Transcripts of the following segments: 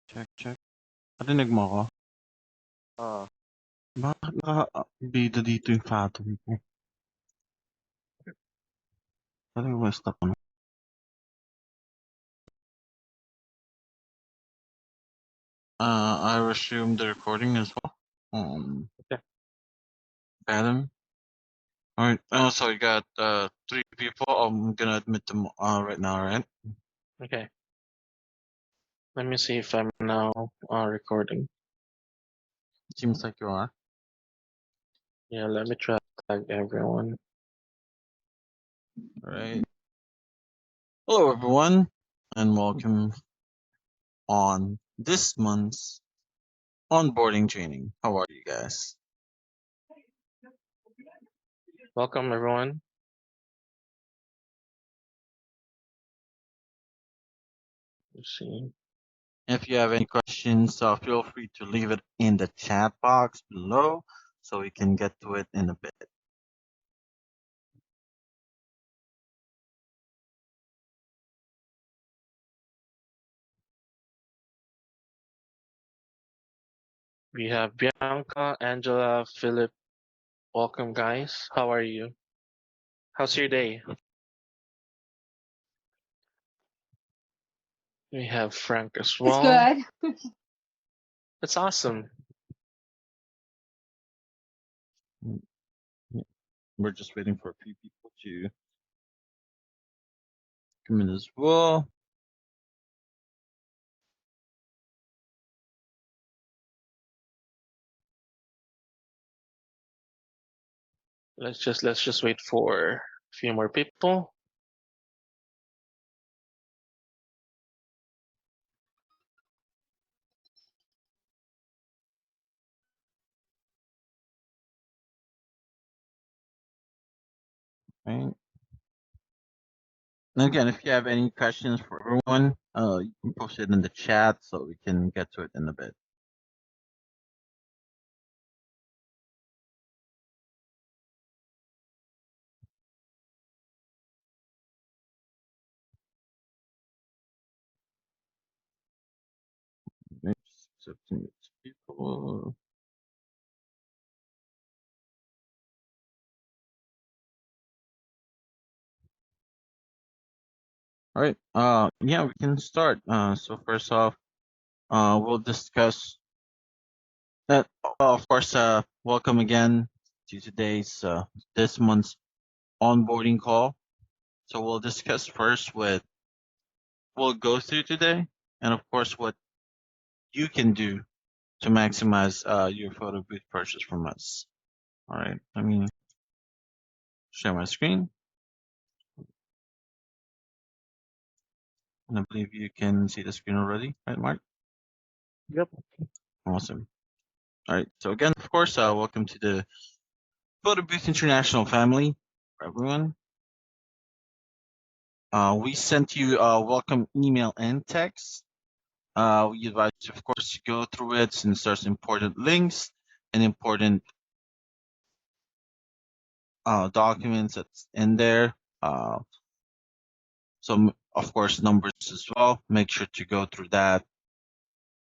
Check, check. Narinig mo ako? Oo. Bakit naka-bida dito yung Fathom ko? Talaga ba stop ano? I resumed the recording as well. Okay. Adam. Alright. So you got 3 people. I'm gonna admit them right now, right? Okay. Let me see if I'm now recording. Seems like you are. Yeah, let me try to tag everyone. Alright. Hello everyone, and welcome on this month's onboarding training. How are you guys? Welcome everyone. Let's see. If you have any questions, feel free to leave it in the chat box below so we can get to it in a bit. We have Bianca, Angela, Philip. Welcome guys. How are you? How's your day? We have Frank as well. It's good. That's awesome. We're just waiting for a few people to come in as well. Let's just wait for a few more people. Right. And again, if you have any questions for everyone, you can post it in the chat so we can get to it in a bit. Accepting people. All right. Yeah, we can start. So first off, we'll discuss that. Of course, welcome again to today's this month's onboarding call. So we'll discuss first what we'll go through today, and of course what you can do to maximize your photo booth purchase from us. All right. Let me share my screen. And I believe you can see the screen already, right, Mark? Yep. Awesome. All right. So again, of course, welcome to the Photo Booth International family, for everyone. We sent you a welcome email and text. We advise you, of course, to go through it since there's important links and important documents that's in there. Some, of course, numbers as well. Make sure to go through that.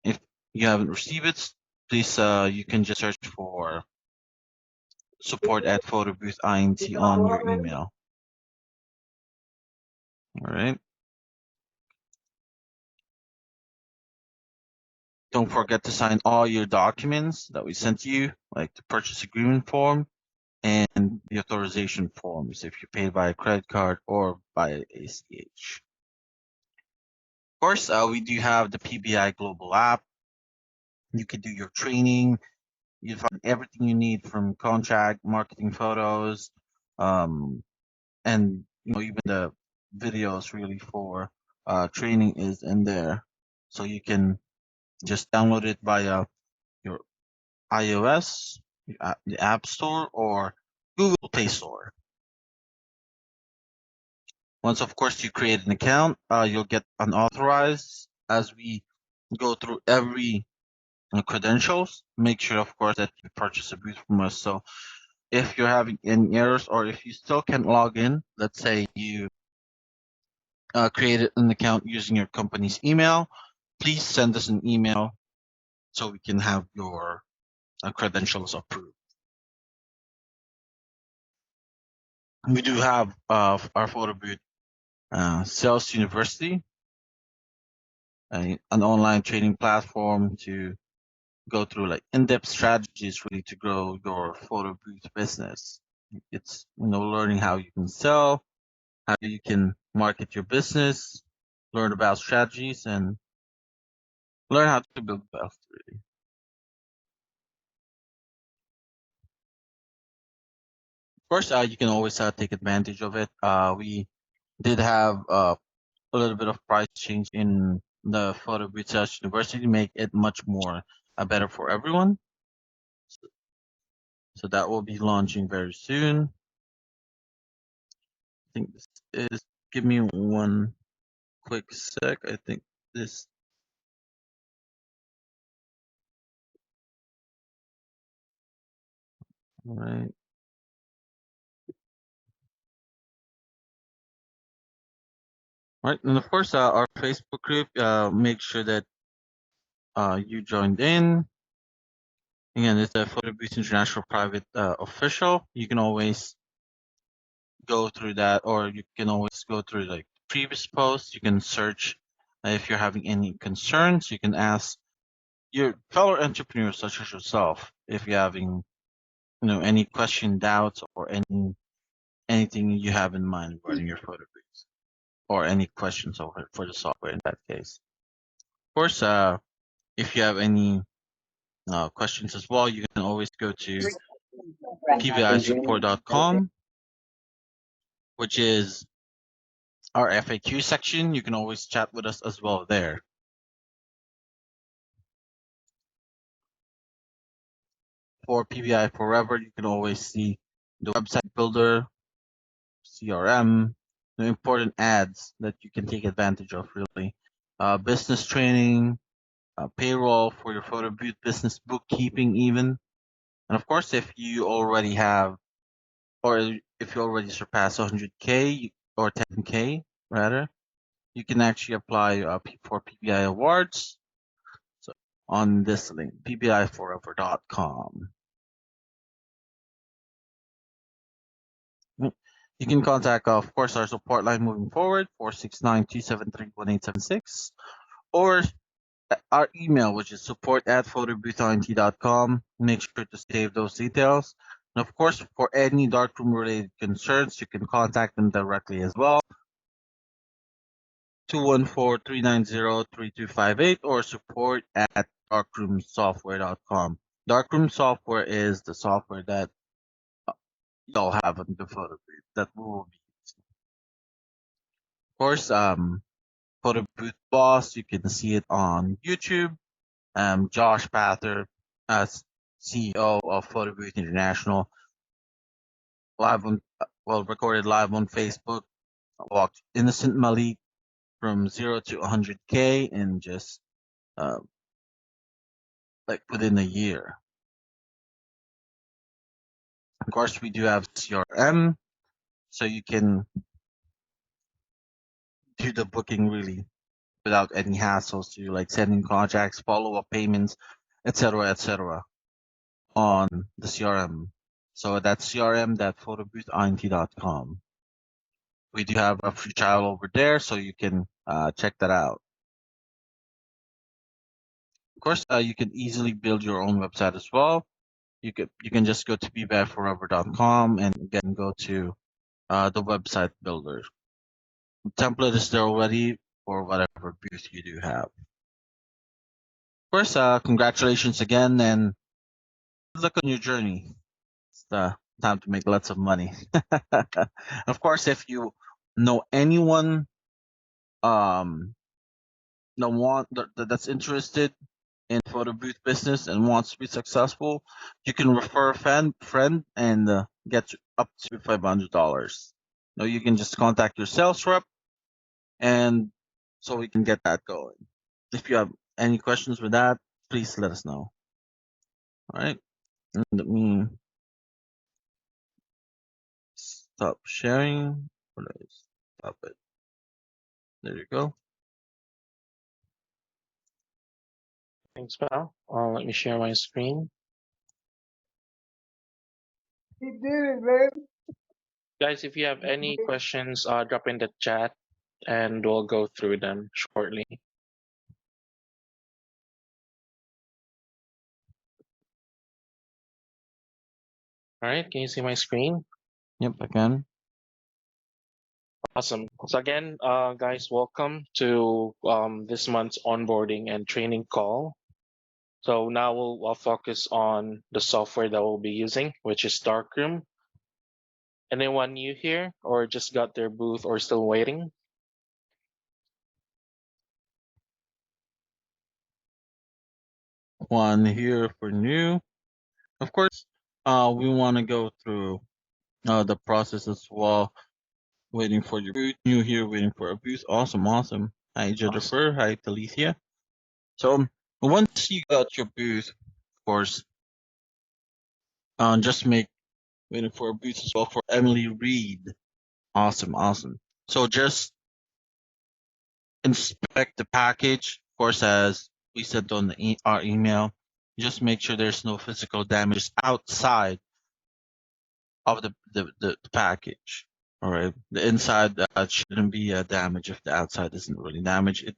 If you haven't received it, please, you can just search for support at Photo Booth INT on your email. All right. Don't forget to sign all your documents that we sent you, like the purchase agreement form and the authorization forms if you paid by a credit card or by ACH. Of course, we do have the PBI Global app. You can do your training. You find everything you need from contract, marketing photos, and even the videos really for training is in there. So you can just download it via your iOS, the App Store, or Google Play Store. Once, of course, you create an account, you'll get unauthorized as we go through every credentials. Make sure, of course, that you purchase a booth from us. So if you're having any errors or if you still can't log in, let's say you created an account using your company's email, please send us an email so we can have your credentials approved. We do have our photo booth Sales University, an online training platform to go through like in-depth strategies really to grow your photo booth business. It's learning how you can sell, how you can market your business, learn about strategies, and learn how to build wealth. Really, of course, you can always take advantage of it. We did have a little bit of price change in the photo booth Sales University to make it much more better for everyone. So that will be launching very soon. I think this is. Give me one quick sec. I think this. Right. Right. And of course, our Facebook group. Make sure that you joined in. Again, it's a Photo Booth International Private Official. You can always go through that, or you can always go through like previous posts. You can search if you're having any concerns. You can ask your fellow entrepreneurs such as yourself if you're having any question, doubts, or anything you have in mind regarding your photo booth, or any questions over for the software in that case. Of course, if you have any questions as well, you can always go to pvisupport.com, which is our FAQ section. You can always chat with us as well there. For PBI Forever, you can always see the website builder, CRM, the important ads that you can take advantage of, really. Business training, payroll for your photo booth business, bookkeeping even. And of course, if you already have, or if you already surpass 100K or 10K rather, you can actually apply for PBI awards. So on this link, pbiforever.com. You can contact, of course, our support line moving forward, 469-273-1876, or our email, which is support@photoboothint.com. Make sure to save those details. And of course, for any darkroom related concerns, you can contact them directly as well. 214-390-3258 or support@darkroomsoftware.com. Darkroom software is the software that you'll have on the photo booth that we will be using. Of course, photo booth boss, you can see it on YouTube. Josh Pather, as CEO of Photo Booth International, live on recorded live on Facebook. Walked innocent Malik from 0 to 100K in just uh, like within a year. Of course, we do have CRM, so you can do the booking really without any hassles to like sending contracts, follow-up payments, etc., on the CRM. So that's crm.photoboothint.com. We do have a free trial over there, so you can check that out. Of course, you can easily build your own website as well. You can just go to bebadforever.com and again go to the website builder. The template is there already for whatever booth you do have. Of course, congratulations again and good luck on your journey. It's the time to make lots of money. Of course, if you know anyone that's interested in photo booth business and wants to be successful, you can refer a friend and get up to $500. No, you can just contact your sales rep, and so we can get that going. If you have any questions with that, please let us know. All right, and let me stop sharing. Stop it. There you go. Thanks, pal. Let me share my screen. He did it, man. Guys, if you have any questions, drop in the chat and we'll go through them shortly. All right, can you see my screen? Yep, I can. Awesome. So again, guys, welcome to this month's onboarding and training call. So now we'll focus on the software that we'll be using, which is Darkroom. Anyone new here or just got their booth or still waiting? One here for new. Of course, we want to go through the process as well. Waiting for your booth. New here, waiting for a booth. Awesome, awesome. Hi, Awesome. Jennifer. Hi, Talicia. So once you got your booth, of course, just make waiting for a booth as well for Emily Reed. Awesome, awesome. So just inspect the package, of course, as we sent on our email. Just make sure there's no physical damage outside of the package. All right, the inside shouldn't be damaged if the outside isn't really damaged. It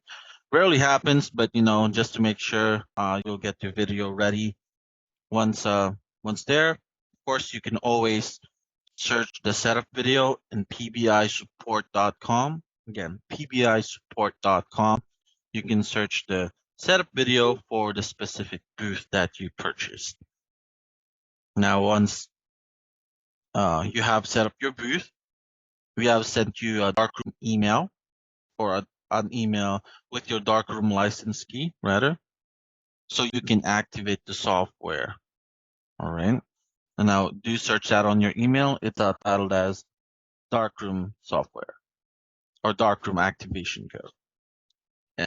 rarely happens, but just to make sure, you'll get your video ready once there. Of course, you can always search the setup video in pbisupport.com. Again, pbisupport.com. You can search the setup video for the specific booth that you purchased. Now, once you have set up your booth, we have sent you a darkroom email or an email with your darkroom license key, rather, so you can activate the software. All right. And now do search that on your email. It's titled as darkroom software or darkroom activation code.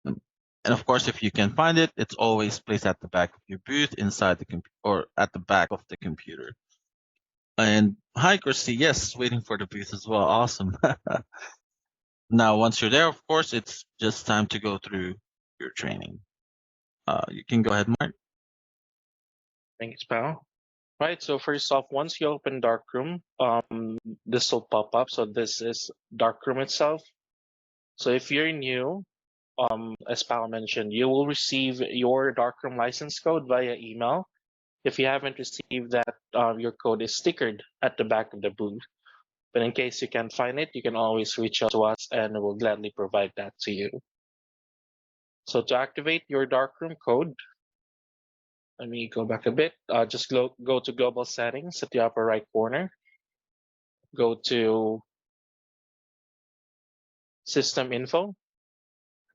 And of course, if you can find it, it's always placed at the back of your booth inside the computer or at the back of the computer. And hi, Christy. Yes, waiting for the booth as well. Awesome. Now, once you're there, of course, it's just time to go through your training. You can go ahead, Mark. Thanks, pal. Right, so first off, once you open Darkroom, this will pop up. So this is Darkroom itself. So if you're new, as Pal mentioned, you will receive your Darkroom license code via email. If you haven't received that, your code is stickered at the back of the booth. But in case you can't find it, you can always reach out to us and we'll gladly provide that to you. So to activate your Darkroom code, let me go back a bit. Just go to Global Settings at the upper right corner. Go to System Info.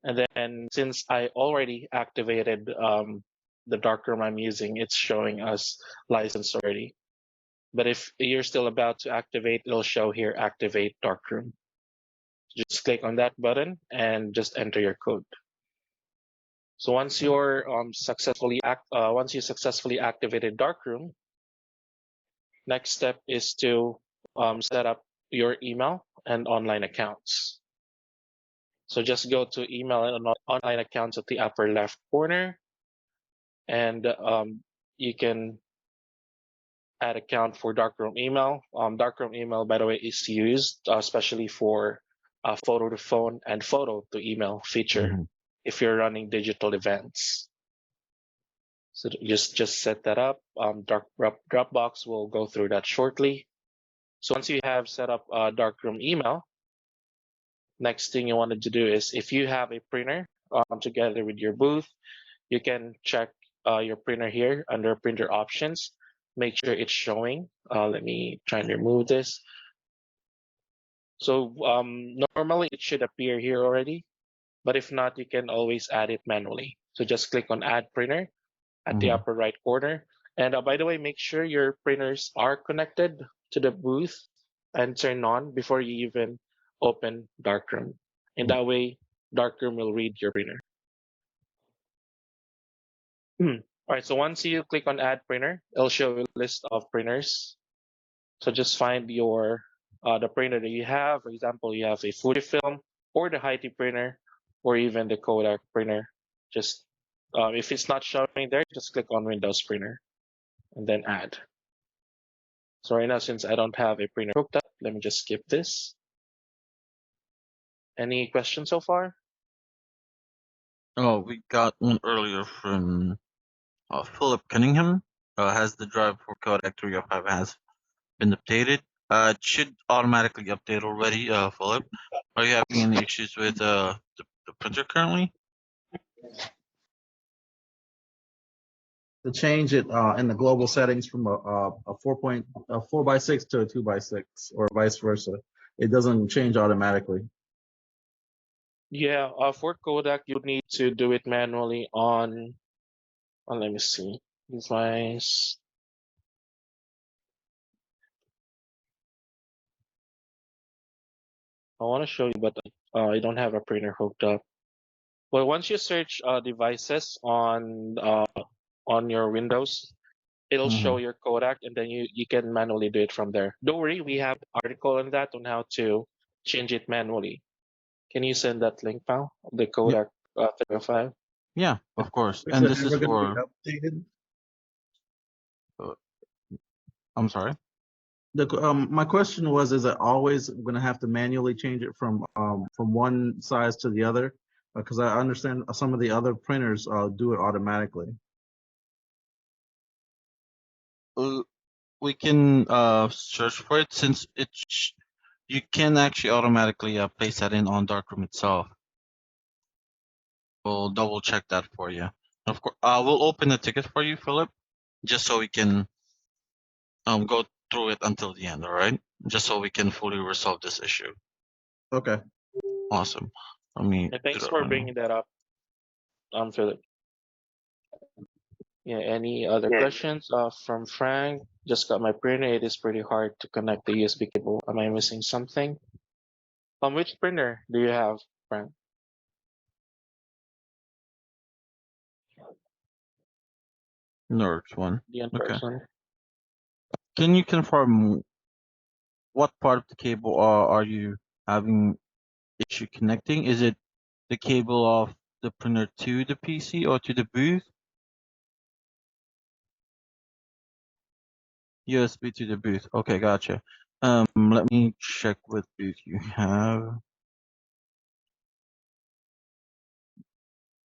And then since I already activated the darkroom I'm using, it's showing us license already. But if you're still about to activate, it'll show here activate darkroom. Just click on that button and just enter your code. So once you're once you successfully activated darkroom, next step is to set up your email and online accounts. So just go to email and online accounts at the upper left corner, and you can add account for darkroom email. Darkroom email, by the way, is used especially for photo to phone and photo to email feature if you're running digital events. So just set that up. Dropbox will go through that shortly. So once you have set up darkroom email, next thing you wanted to do is if you have a printer together with your booth, you can check your printer here under printer options. Make sure it's showing. Let me try and remove this. So normally it should appear here already, but if not, you can always add it manually. So just click on Add Printer at the upper right corner. And by the way, make sure your printers are connected to the booth and turn on before you even open Darkroom. In that way, Darkroom will read your printer. All right, so once you click on Add Printer, it'll show a list of printers. So just find your the printer that you have. For example, you have a Fujifilm or the Haiti printer or even the Kodak printer. Just If it's not showing there, just click on Windows Printer and then add. So right now, since I don't have a printer hooked up, let me just skip this. Any questions so far? Oh, we got one earlier from Philip Cunningham. Has the drive for codec 305 has been updated? It should automatically update already, Philip. Are you having any issues with the printer currently? To change it in the global settings from a 4x6 to a 2x6 or vice versa. It doesn't change automatically. Yeah, for codec, you need to do it manually on let me see, device. I want to show you, but I don't have a printer hooked up. Well, once you search devices on your Windows, it'll show your codec, and then you can manually do it from there. Don't worry, we have article on that on how to change it manually. Can you send that link, pal? The codec 305. Yeah, of course. Is And it this is ever going to be for. updated? I'm sorry. My question was: is it always going to have to manually change it from one size to the other? Because I understand some of the other printers do it automatically. We can search for it since you can actually automatically place that in on Darkroom itself. We'll double check that for you. Of course, we'll open the ticket for you, Philip, just so we can go through it until the end. All right, just so we can fully resolve this issue. Okay. Awesome. Let me. Yeah, thanks for bringing that up, Philip. Yeah, any other questions from Frank? Just got my printer. It is pretty hard to connect the USB cable. Am I missing something? Which printer do you have, Frank? Nerds one. The in Okay. person. Can you confirm what part of the cable are you having issue connecting? Is it the cable of the printer to the PC or to the booth? USB to the booth. Okay, gotcha. Let me check what booth you have.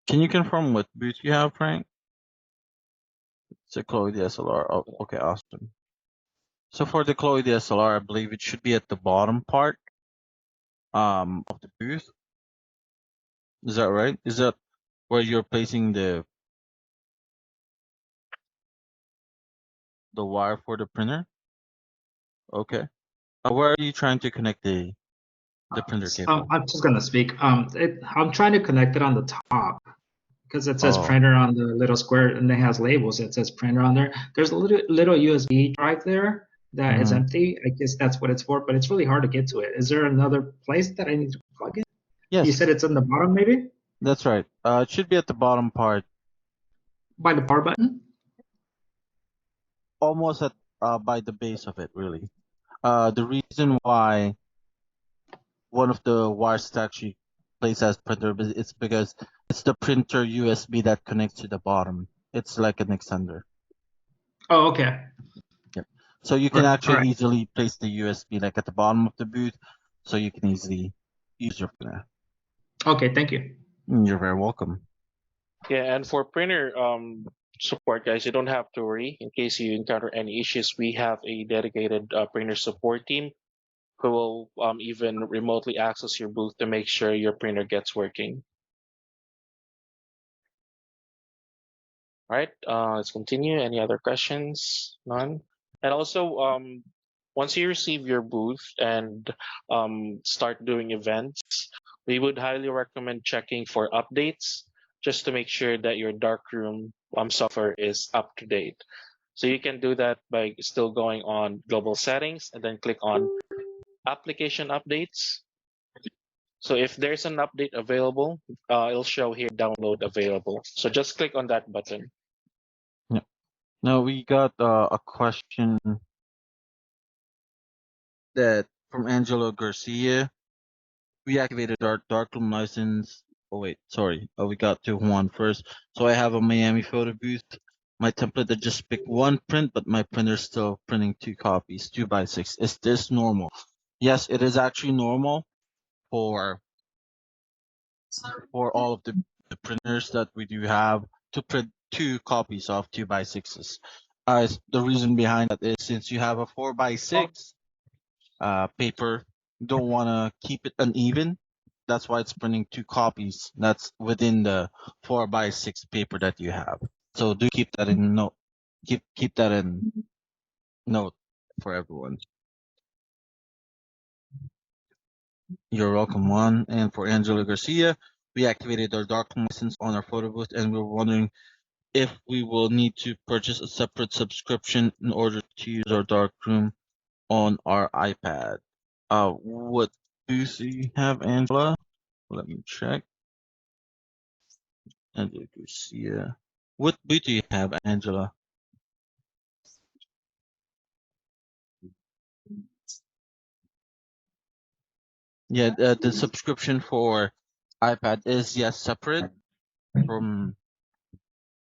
Can you confirm what booth you have, Frank? It's a Chloe DSLR. Oh, okay, awesome. So for the Chloe DSLR, I believe it should be at the bottom part of the booth. Is that right? Is that where you're placing the wire for the printer? Okay. Where are you trying to connect the printer cable? I'm just gonna speak. I'm trying to connect it on the top because it says Oh, printer on the little square and it has labels. It says printer on there. There's a little USB drive there that is empty. I guess that's what it's for, but it's really hard to get to it. Is there another place that I need to plug it? You said yes, it's on the bottom, maybe that's right. It should be at the bottom part, by the power button. almost at by the base of it, really. The reason why one of the wires is actually placed as printer it's because it's the printer USB that connects to the bottom. It's like an extender. Oh, okay. Yep. So you can Right. All actually right. easily place the USB like at the bottom of the booth, so you can easily use your printer. Okay. Thank you. You're very welcome. Yeah, and for printer support, guys, you don't have to worry. In case you encounter any issues, we have a dedicated printer support team who will even remotely access your booth to make sure your printer gets working. All right, let's continue. Any other questions? None. And also, once you receive your booth and start doing events, we would highly recommend checking for updates just to make sure that your darkroom software is up to date. So you can do that by still going on global settings and then click on application updates. So if there's an update available, it'll show here download available. So just click on that button. Yeah. Now we got a question that from Angelo Garcia. We activated our darkroom license Oh wait, sorry. We got to one first. So I have a Miami photo booth. My template that just picked one print, but my printer's still printing 2 copies, 2x6. Is this normal? Yes, it is actually normal for all of the printers that we do have to print 2 copies of 2x6s. The reason behind that is since you have a 4x6 paper, you don't want to keep it uneven. That's why it's printing 2 copies. That's within the 4x6 paper that you have. So do keep that in note. Keep that in note for everyone. You're welcome, Juan. And for Angela Garcia, we activated our darkroom license on our photo booth, and we're wondering if we will need to purchase a separate subscription in order to use our darkroom on our iPad. What booth do you have, Angela? Let me check. Angela Garcia. What booth do you have, Angela? Yeah, the subscription for iPad is separate from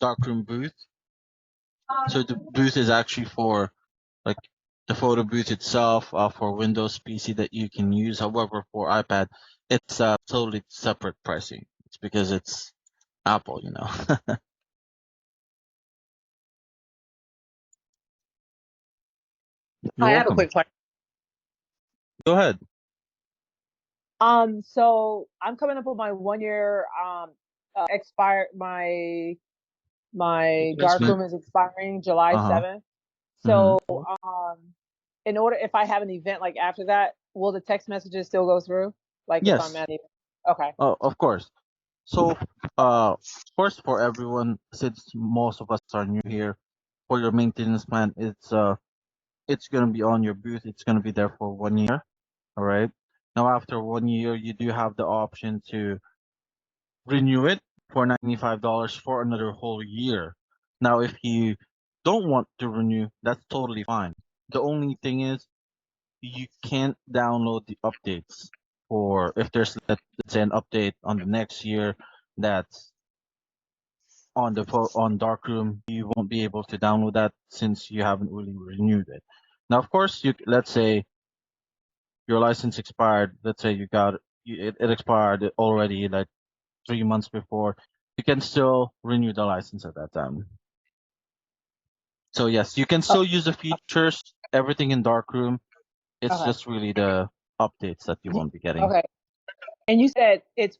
darkroom booth. So the booth is actually for like the photo booth itself for Windows PC that you can use. However, for iPad, it's totally separate pricing. It's because it's Apple, you know. You're I have a welcome. quick question. Go ahead. So I'm coming up with my 1 year expired my darkroom is expiring July 7th. So in order if I have an event like after that, will the text messages still go through? Like if I'm Yes. at okay. Oh, of course. So, first for everyone, since most of us are new here, for your maintenance plan, it's gonna be on your booth. It's gonna be there for 1 year. All right. Now, after 1 year, you do have the option to renew it for $95 for another whole year. Now, if you don't want to renew, that's totally fine. The only thing is you can't download the updates for if there's let's say an update on the next year that's on Darkroom, you won't be able to download that since you haven't really renewed it. Now, of course, let's say your license expired. Let's say it expired already like 3 months before. You can still renew the license at that time. So yes, you can still use the features, everything in Darkroom. It's just really the updates that you won't be getting. Okay. And you said it's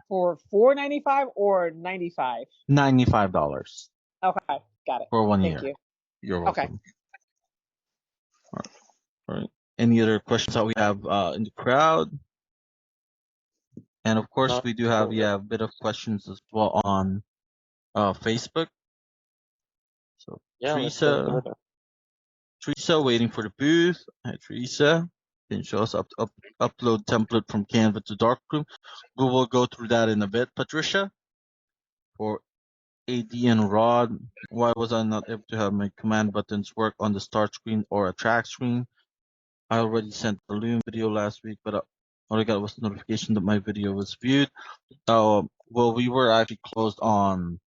for $4.95 or $95? $95. Okay, got it. For 1 year. Thank you. You're welcome. Okay. All right. Any other questions that we have in the crowd? And of course, we do have a bit of questions as well on Facebook. So Teresa waiting for the booth. Hi, Teresa. Can show us upload template from Canva to Darkroom. We will go through that in a bit. Patricia, for AD and Rod, why was I not able to have my command buttons work on the start screen or a track screen? I already sent the Loom video last week, but all I got was notification that my video was viewed. Well, we were actually closed on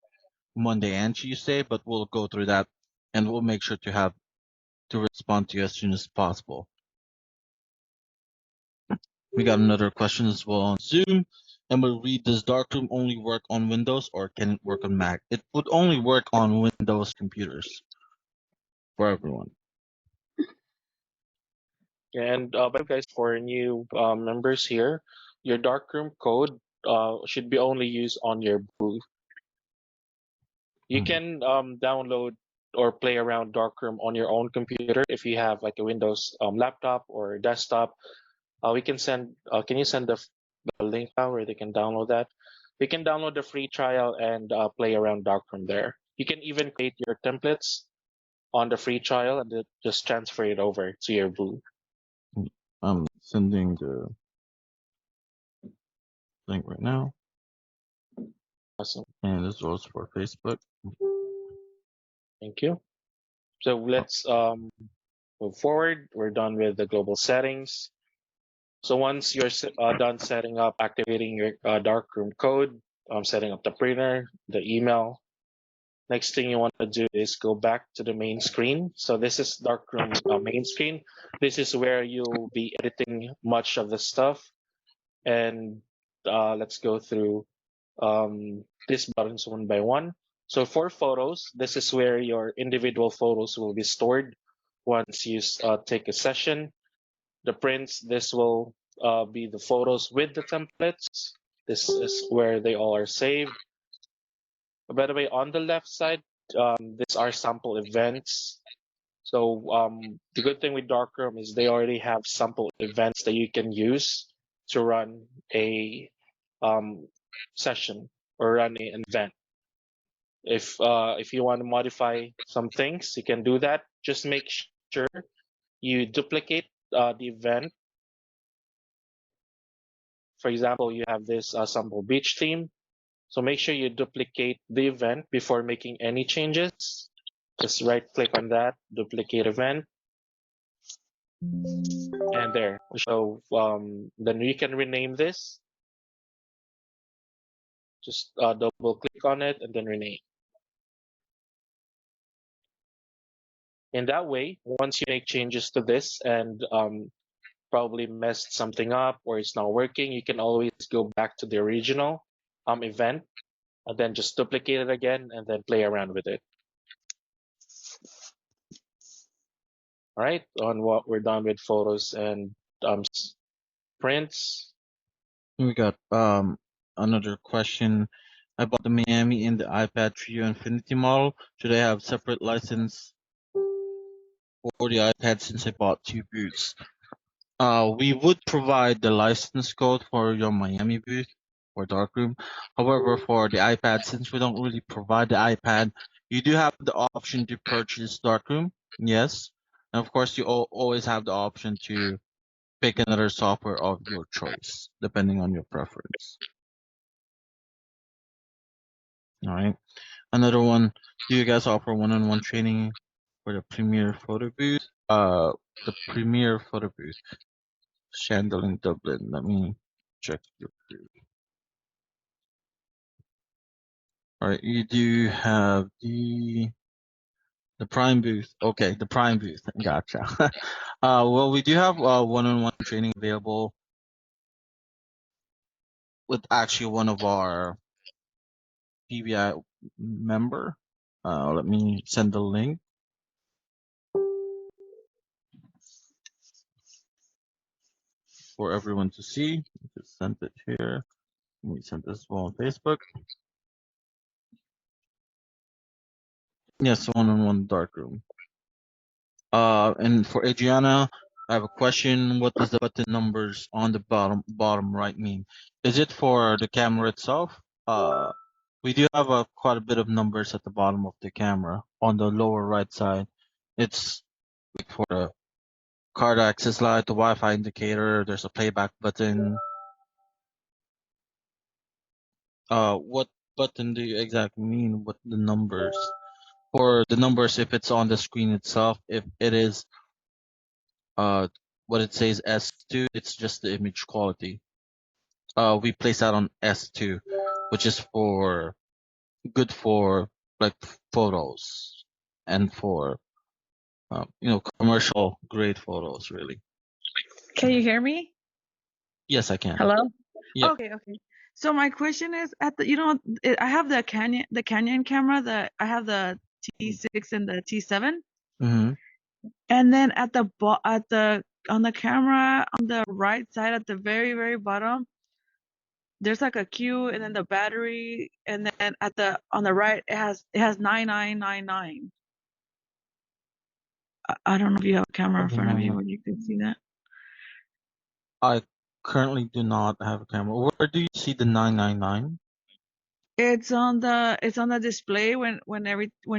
Monday and Tuesday, but we'll go through that and we'll make sure to respond to you as soon as possible. We got another question as well on Zoom, and we'll read, does Darkroom only work on Windows or can it work on Mac? It would only work on Windows computers for everyone. And by the way, guys, for new members here, your darkroom code should be only used on your booth. You can download or play around darkroom on your own computer if you have like a Windows laptop or desktop. We can send. Can you send the link now where they can download that? We can download the free trial and play around darkroom there. You can even create your templates on the free trial and just transfer it over to your booth. I'm sending the link right now. Awesome. And this was for Facebook. Thank you. So let's move forward. We're done with the global settings. So once you're done setting up, activating your darkroom code, setting up the printer, the email, next thing you want to do is go back to the main screen. So this is darkroom main screen. This is where you'll be editing much of the stuff. And let's go through these buttons one by one. So for photos, this is where your individual photos will be stored once you take a session. The prints, this will be the photos with the templates. This is where they all are saved. By the way, on the left side, these are sample events. So the good thing with Darkroom is they already have sample events that you can use to run a session or run an event. If you want to modify some things, you can do that. Just make sure you duplicate the event. For example, you have this sample beach theme. So make sure you duplicate the event before making any changes. Just right click on that, duplicate event. And there. So then you can rename this. Just double click on it and then rename. In that way, once you make changes to this and probably messed something up or it's not working, you can always go back to the original event and then just duplicate it again and then play around with it. All right, on what we're done with photos and prints. We got another question. I bought the Miami in the iPad Trio Infinity model. Should I have separate license for the iPad since I bought 2 booths? We would provide the license code for your Miami booth or darkroom. However, for the iPad, since we don't really provide the iPad, you do have the option to purchase darkroom. Yes, and of course, you always have the option to pick another software of your choice, depending on your preference. All right. Another one. Do you guys offer one-on-one training for the Premiere Photo Booth? The Premiere Photo Booth, Shandell in Dublin. Let me check your booth. All right, you do have the Prime booth. Okay, the Prime booth. Gotcha. Well, we do have one-on-one training available with actually one of our PBI member. Let me send the link for everyone to see. Just send it here. Let me send this well on Facebook. Yes, one-on-one darkroom. And for Adriana, I have a question. What does the button numbers on the bottom right mean? Is it for the camera itself? We do have quite a bit of numbers at the bottom of the camera. On the lower right side, it's like for the card access light, the Wi-Fi indicator. There's a playback button. What button do you exactly mean? What the numbers? For the numbers, if it's on the screen itself, if it is what it says S2, it's just the image quality. We place that on S2, which is for good for like photos and for commercial grade photos, really. Can you hear me? Yes, I can. Hello? Yep. Okay. So my question is I have the Canyon camera, I have the T6 and the T7. Mm-hmm. And then on the camera on the right side at the very, very bottom, there's like a Q and then the battery, and then on the right it has 9999. I don't know if you have a camera in front of you where you can see that. I currently do not have a camera. Where do you see the 999? It's on the display when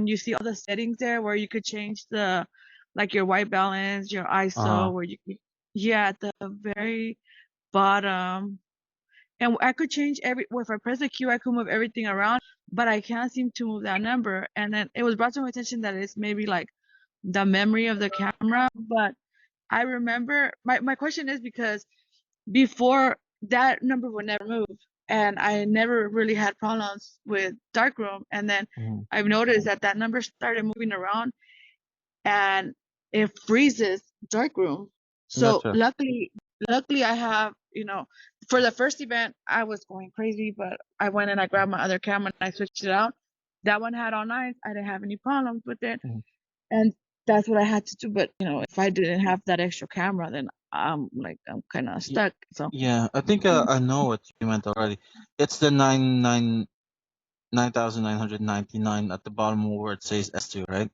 you see all the settings there where you could change like your white balance, your ISO, where you could, at the very bottom. And I could change if I press the Q, I could move everything around, but I can't seem to move that number. And then it was brought to my attention that it's maybe like the memory of the camera. But I remember my question is because before that number would never move, and I never really had problems with darkroom. And then I've noticed that that number started moving around, and it freezes darkroom. So Gotcha. luckily I have, for the first event I was going crazy, but I went and I grabbed my other camera and I switched it out. That one had all nights. I didn't have any problems with it, and that's what I had to do. But if I didn't have that extra camera, then I'm kind of stuck. So Yeah, I think I know what you meant already. It's the 9,999 at the bottom where it says S2, right?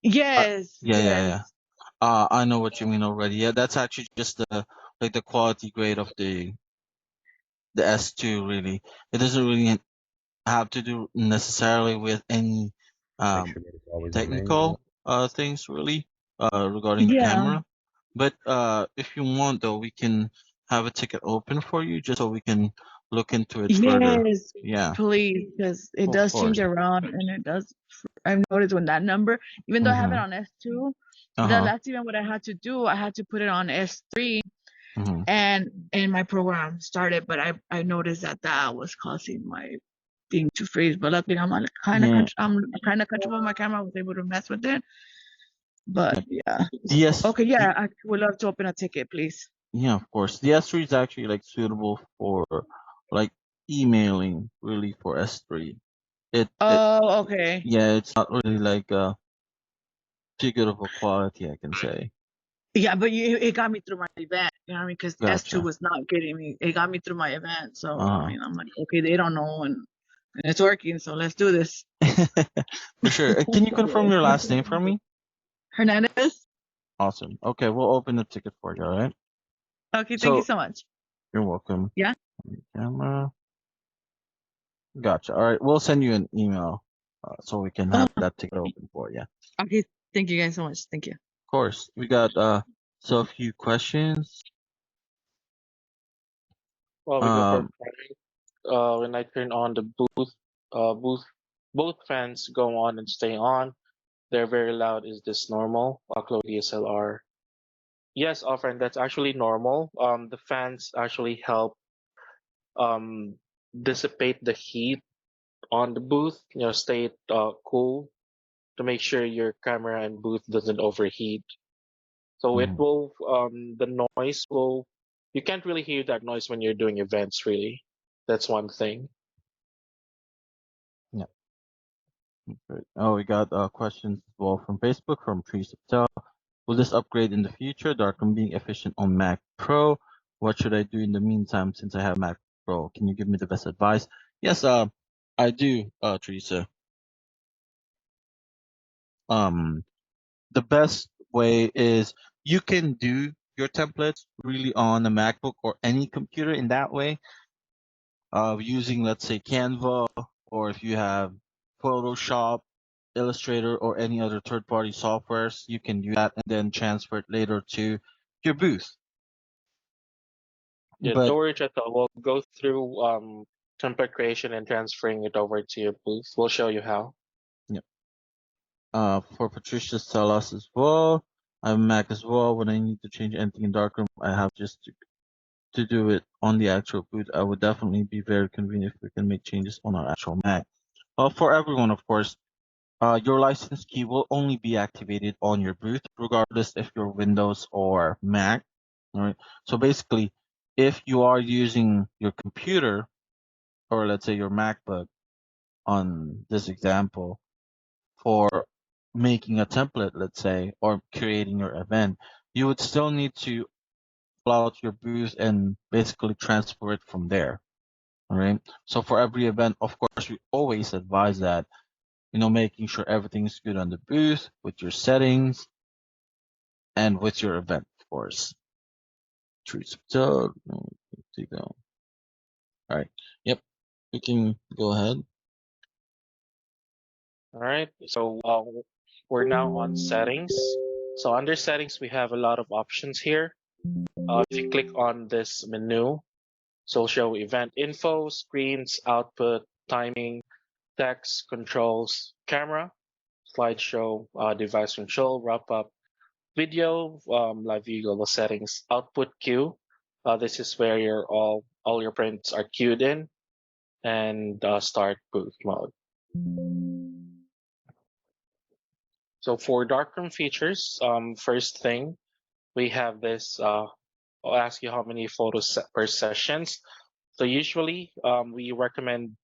yes, Yeah, yeah, yeah. yes, I know what you mean already. Yeah, that's actually just the quality grade of the S2 really. It doesn't really have to do necessarily with any Make sure that it's always on manual. technical things really regarding the yeah, camera. But if you want though, we can have a ticket open for you just so we can look into it further. yes, Yeah, please, because it of does change course. around, and it does. I've noticed when that number, even though I have it on S2, the Uh-huh. last event what I had to do, I had to put it on S3, Mhm. and my program started, but I noticed that was causing my thing to freeze. But luckily I'm kind of Yeah. I'm kind of comfortable with my camera. I was able to mess with it. But yeah. Yes. Okay, yeah, I would love to open a ticket, please. Yeah, of course. The S3 is actually like suitable for like emailing really for S3. It Oh, okay. yeah, it's not really like too good of a quality, I can say. Yeah, but it got me through my event. You know what I mean? Because S2 Gotcha. was not getting me. It got me through my event. So I Uh-huh. mean, I'm like, okay, they don't know, and it's working. So let's do this. For sure. Can you confirm your last name for me? Hernandez. Awesome. Okay, we'll open the ticket for you, all right? Okay, thank you So so much. you're welcome. Yeah. Camera. Gotcha. All right, we'll send you an email so we can have that ticket open for you. Okay, thank you guys so much. Thank you. Of course. We got so a few questions. Well, we go for when I turn on the booth, both fans go on and stay on. They're very loud. Is this normal? Upload DSLR. Yes, friend, that's actually normal. The fans actually help um dissipate the heat on the booth. Stay it cool to make sure your camera and booth doesn't overheat. So it will the noise will you can't really hear that noise when you're doing events really. That's one thing. Yeah. Okay. Oh, we got questions as well from Facebook from Teresa Patel. Will this upgrade in the future? Darkroom being efficient on Mac Pro. What should I do in the meantime since I have Mac Pro? Can you give me the best advice? Yes, I do, Teresa. The best way is you can do your templates really on a MacBook or any computer in that way, using let's say Canva, or if you have Photoshop, Illustrator, or any other third-party softwares, you can do that and then transfer it later to your booth. Yeah, But don't worry, Cheto. We'll go through template creation and transferring it over to your booth. We'll show you how. for Patricia's tell us as well, I have Mac as well. When I need to change anything in Darkroom, I have just to do it on the actual boot. I would definitely be very convenient if we can make changes on our actual Mac. For everyone, of course, your license key will only be activated on your boot, regardless if you're Windows or Mac. All right. So basically, if you are using your computer, or let's say your MacBook on this example, for making a template, let's say, or creating your event, you would still need to pull out your booth and basically transfer it from there. All right. So for every event, of course, we always advise that, making sure everything's good on the booth with your settings and with your event, of course. So, all right. Yep. We can go ahead. All right. So we're now on settings. So under settings, we have a lot of options here. If you click on this menu, so it'll show event info, screens, output, timing, text, controls, camera, slideshow, device control, wrap up, video, live view global settings, output queue. This is where all your prints are queued in, and start booth mode. So for darkroom features, first thing we have this. I'll ask you how many photos per sessions. So usually we recommend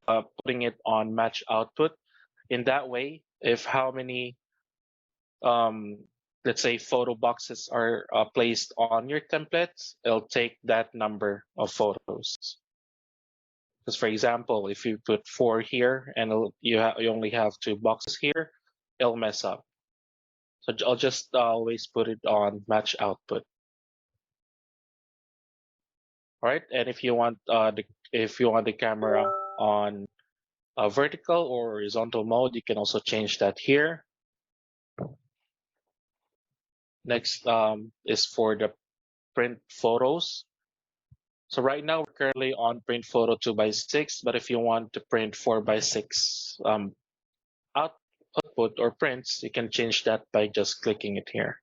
putting it on match output. In that way, if how many let's say photo boxes are placed on your templates, it'll take that number of photos. Because for example, if you put 4 here and you only have 2 boxes here, it'll mess up. So I'll just always put it on match output. All right, and if you want the camera on vertical or horizontal mode, you can also change that here. Next is for the print photos. So right now we're currently on print photo 2x6, but if you want to print 4x6 output or prints, you can change that by just clicking it here.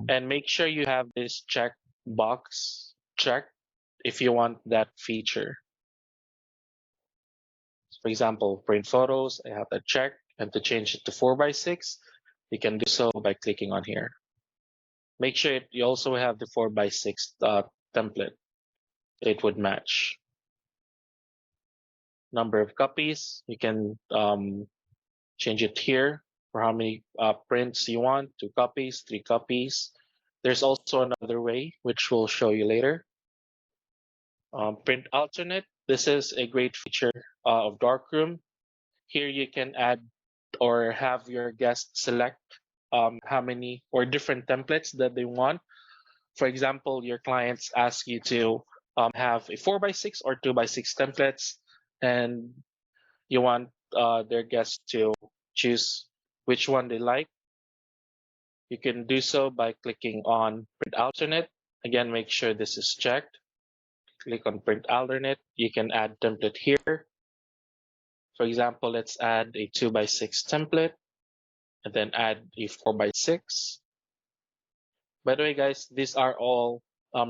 And make sure you have this check box checked if you want that feature. So for example, print photos, I have that check, and to change it to 4x6, you can do so by clicking on here. Make sure you also have the 4x6 template. It would match. Number of copies, you can change it here for how many prints you want, 2 copies, 3 copies. There's also another way, which we'll show you later. Print alternate, this is a great feature of Darkroom. Here you can add or have your guests select how many or different templates that they want. For example, your clients ask you to have a 4x6 or 2x6 templates, and you want their guests to choose which one they like. You can do so by clicking on print alternate. Again, make sure this is checked. Click on print alternate. You can add template here. For example, let's add a 2x6 template and then add a 4x6. By the way, guys, these are all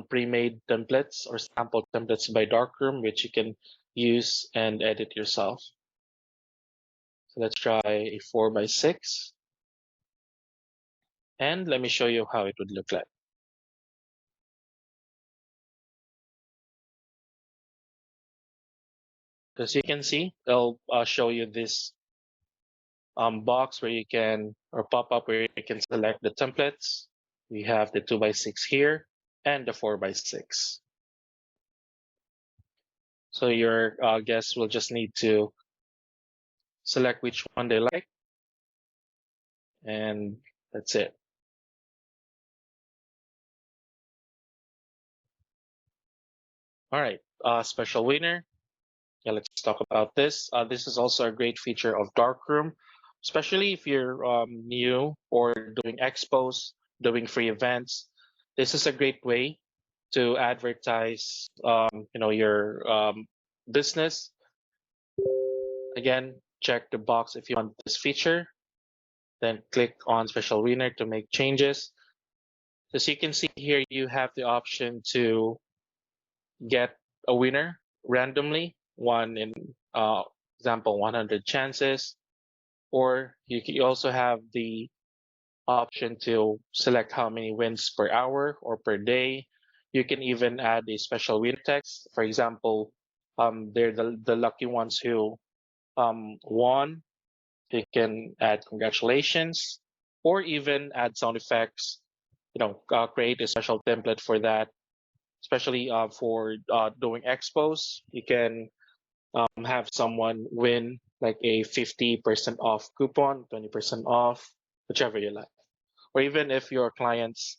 pre-made templates or sample templates by Darkroom, which you can use and edit yourself. So let's try a 4x6. And let me show you how it would look like. As you can see, it'll show you this box where you can, or pop-up where you can select the templates. We have the 2x6 here and the 4x6. So your guests will just need to select which one they like, and that's it. All right, special winner. Yeah, let's talk about this. This is also a great feature of Darkroom, especially if you're new or doing expos, doing free events. This is a great way to advertise, your business. Again, check the box if you want this feature. Then click on special winner to make changes. As you can see here, you have the option to get a winner randomly, one in example 100 chances, or you also have the option to select how many wins per hour or per day. You can even add a special winner text. For example, they're the lucky ones who won. You can add congratulations, or even add sound effects. Create a special template for that. Especially for doing expos, you can have someone win like a 50% off coupon, 20% off, whichever you like. Or even if your clients,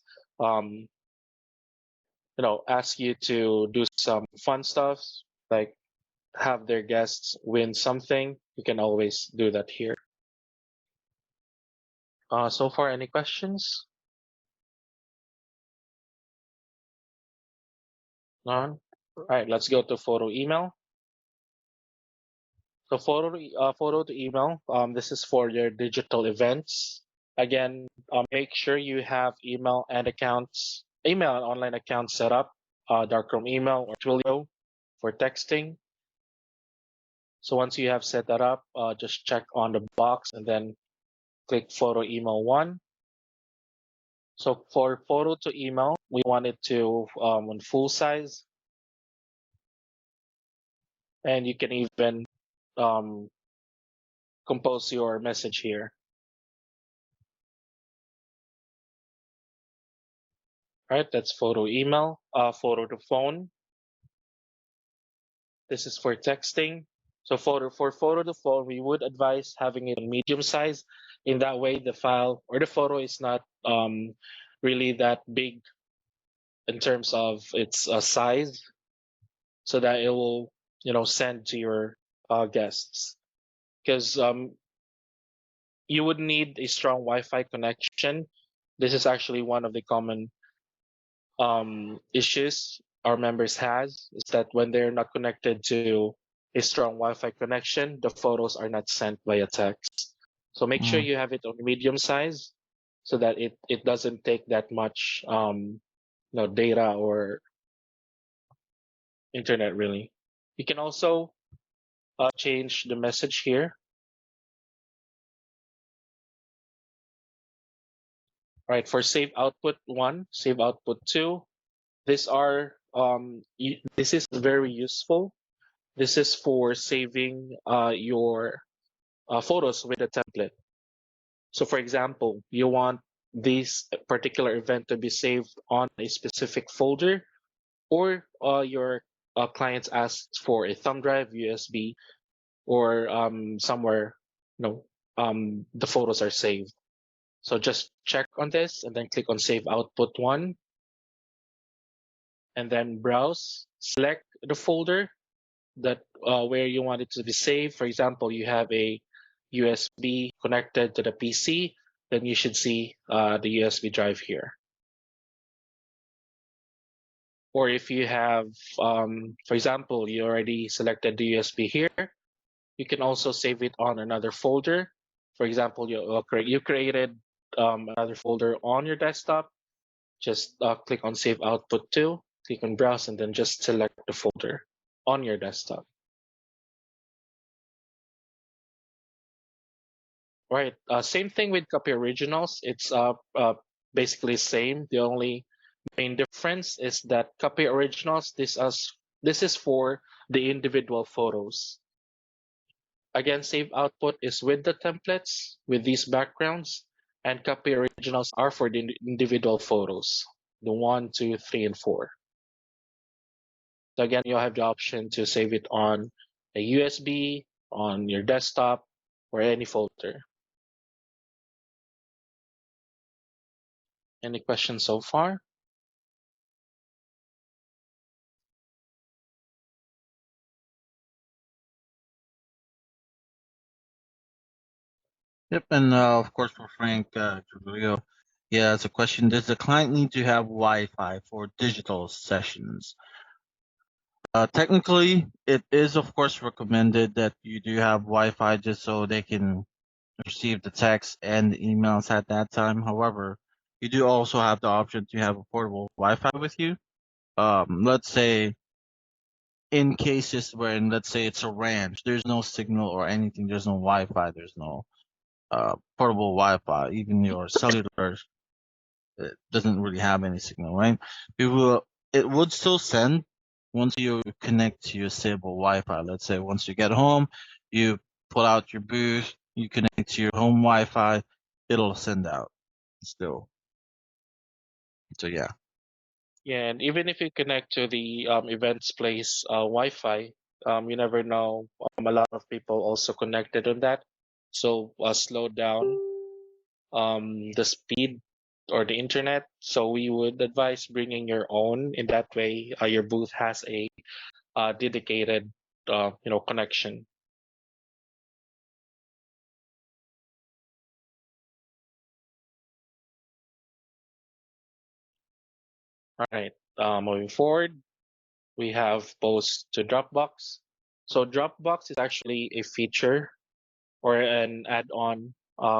ask you to do some fun stuff, like have their guests win something, you can always do that here. So far, any questions? None? All right, let's go to photo email. So photo to email, this is for your digital events. Again, make sure you have email and accounts email and online account setup, darkroom email or Twilio for texting. So once you have set that up, just check on the box and then click photo email one. So for photo to email, we want it to on full size, and you can even compose your message here. Right, that's photo email. Photo to phone. This is for texting. So for photo to phone, we would advise having it on medium size. In that way, the file or the photo is not really that big in terms of its size, so that it will send to your guests. Because you would need a strong Wi-Fi connection. This is actually one of the common issues our members has, is that when they're not connected to a strong Wi-Fi connection, the photos are not sent via text. So make sure you have it on medium size so that it doesn't take that much data or internet really. You can also change the message here. Right, for save output 1, save output 2, these are this is very useful. This is for saving your photos with a template. So for example, you want this particular event to be saved on a specific folder, or your clients asked for a thumb drive, USB, or somewhere the photos are saved. So just check on this and then click on Save Output 1. And then browse, select the folder that where you want it to be saved. For example, you have a USB connected to the PC, then you should see the USB drive here. Or if you have, for example, you already selected the USB here, you can also save it on another folder. For example, you created another folder on your desktop. Just click on Save Output 2, click on Browse, and then just select the folder on your desktop. Right. Same thing with copy originals. It's basically same. The only main difference is that copy originals, this is for the individual photos. Again, save output is with the templates, with these backgrounds, and copy originals are for the individual photos, the 1, 2, 3, and 4. So again, you'll have the option to save it on a USB, on your desktop, or any folder. Any questions so far? Yep, and of course for Frank Trujillo, yeah, it's a question. Does the client need to have Wi-Fi for digital sessions? Technically, it is of course recommended that you do have Wi-Fi just so they can receive the text and the emails at that time. However, you do also have the option to have a portable Wi-Fi with you. Let's say in cases where, let's say it's a ranch, there's no signal or anything, there's no Wi-Fi, there's no portable Wi-Fi, even your cellular doesn't really have any signal, right? It would still send once you connect to your stable Wi-Fi. Let's say once you get home, you pull out your booth, you connect to your home Wi-Fi, it'll send out still. So yeah. Yeah, and even if you connect to the events place Wi-Fi, you never know. A lot of people also connected on that, so slow down the speed or the internet. So we would advise bringing your own. In that way, your booth has a dedicated connection. All right. Moving forward, we have post to Dropbox. So Dropbox is actually a feature or an add-on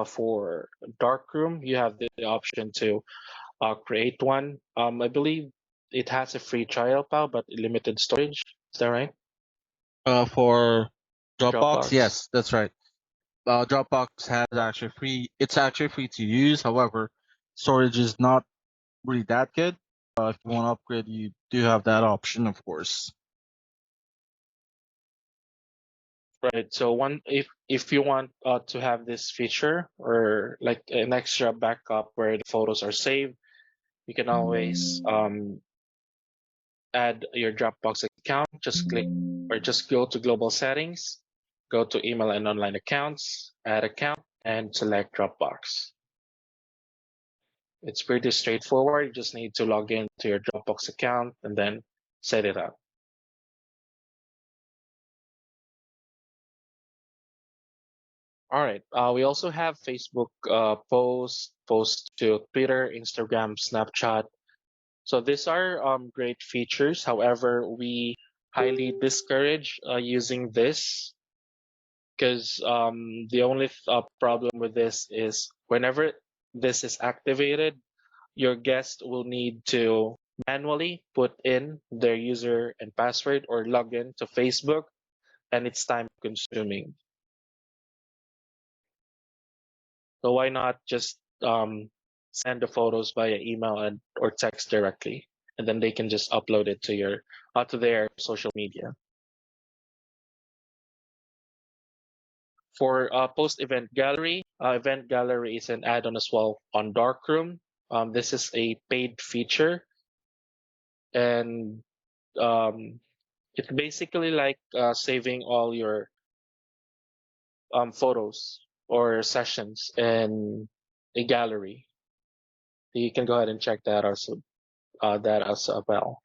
for Darkroom. You have the option to create one. I believe it has a free trial file, but limited storage. Is that right? For Dropbox, Dropbox. yes, that's right. Dropbox has actually free. It's actually free to use. However, storage is not really that good. If you want to upgrade, you do have that option, of course. Right. So if you want to have this feature or like an extra backup where the photos are saved, you can always add your Dropbox account. Just click or just go to Global Settings, go to Email and Online Accounts, Add Account, and select Dropbox. It's pretty straightforward. You just need to log in to your Dropbox account and then set it up. All right. We also have Facebook posts to Twitter, Instagram, Snapchat. So these are great features. However, we highly discourage using this because the only problem with this is whenever this is activated, your guest will need to manually put in their user and password or log in to Facebook, and it's time consuming. So why not just send the photos via email and or text directly, and then they can just upload it to your to their social media. For post-event gallery is an add-on as well on Darkroom. This is a paid feature, and it's basically like saving all your photos or sessions in a gallery. You can go ahead and check that also as well.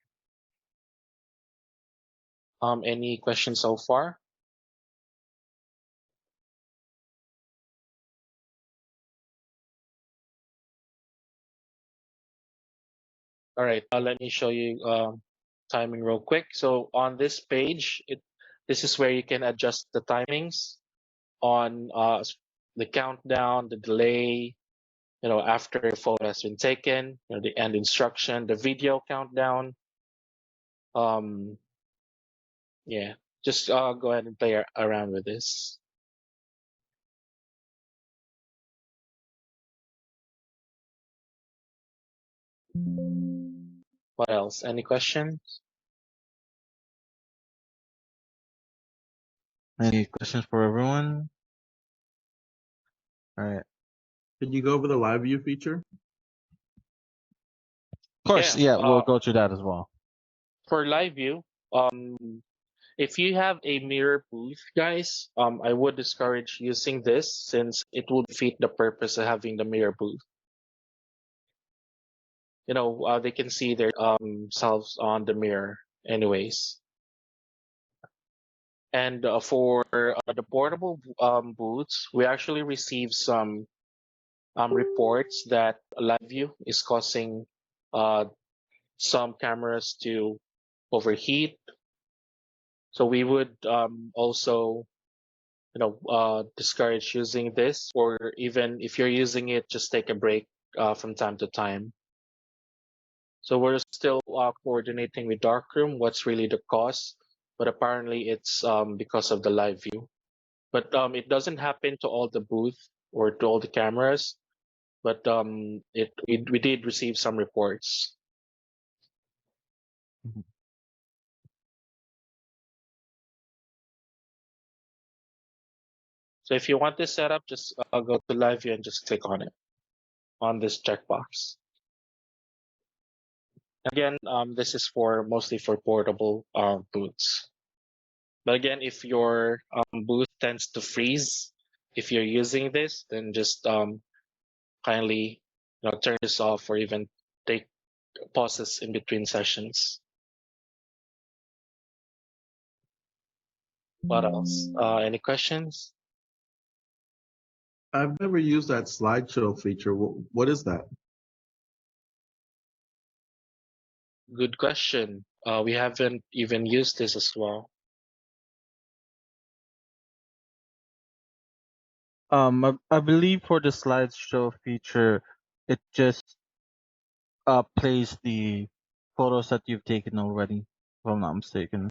Any questions so far? All right, let me show you timing real quick. So on this page, this is where you can adjust the timings on the countdown, the delay, after a photo has been taken, the end instruction, the video countdown. Yeah, just go ahead and play around with this. What else? Any questions? Any questions for everyone? All right. Can you go over the live view feature? Of course, yeah, we'll go to that as well. For live view, if you have a mirror booth, guys, I would discourage using this since it would defeat the purpose of having the mirror booth. They can see their selves on the mirror anyways. And for the portable booths, we actually received some reports that live view is causing some cameras to overheat. So we would also discourage using this, or even if you're using it, just take a break from time to time. So we're still coordinating with Darkroom what's really the cause, but apparently it's because of the live view. But it doesn't happen to all the booth or to all the cameras, but we did receive some reports. Mhm. So if you want this setup, just go to live view and just click on it on this checkbox. Again, this is mostly for portable booths. But again, if your booth tends to freeze, if you're using this, then just kindly turn this off or even take pauses in between sessions. What else? Any questions? I've never used that slideshow feature. What is that? Good question. We haven't even used this as well. I believe for the slideshow feature, it just plays the photos that you've taken already, if I'm not mistaken.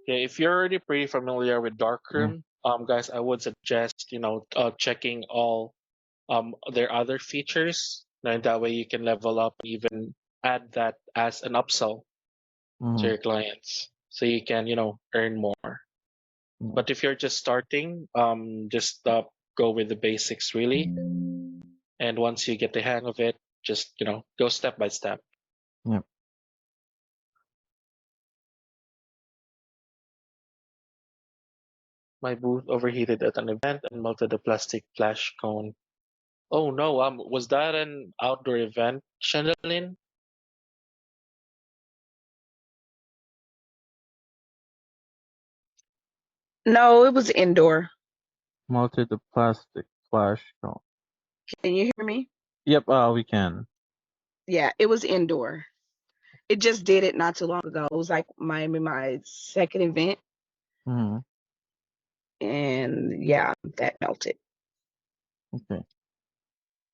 Okay, if you're already pretty familiar with Darkroom, guys, I would suggest checking all their other features, and that way you can level up, even add that as an upsell to your clients, so you can earn more. But if you're just starting, just go with the basics really, and once you get the hang of it, just go step by step. Yeah. My booth overheated at an event and melted a plastic flash cone. Oh no, was that an outdoor event, Chandalin? No, it was indoor. Melted the plastic flash cone. Can you hear me? Yep, we can. Yeah, it was indoor. It just did it not too long ago. It was like my second event, Mm-hmm. and yeah, that melted. Okay.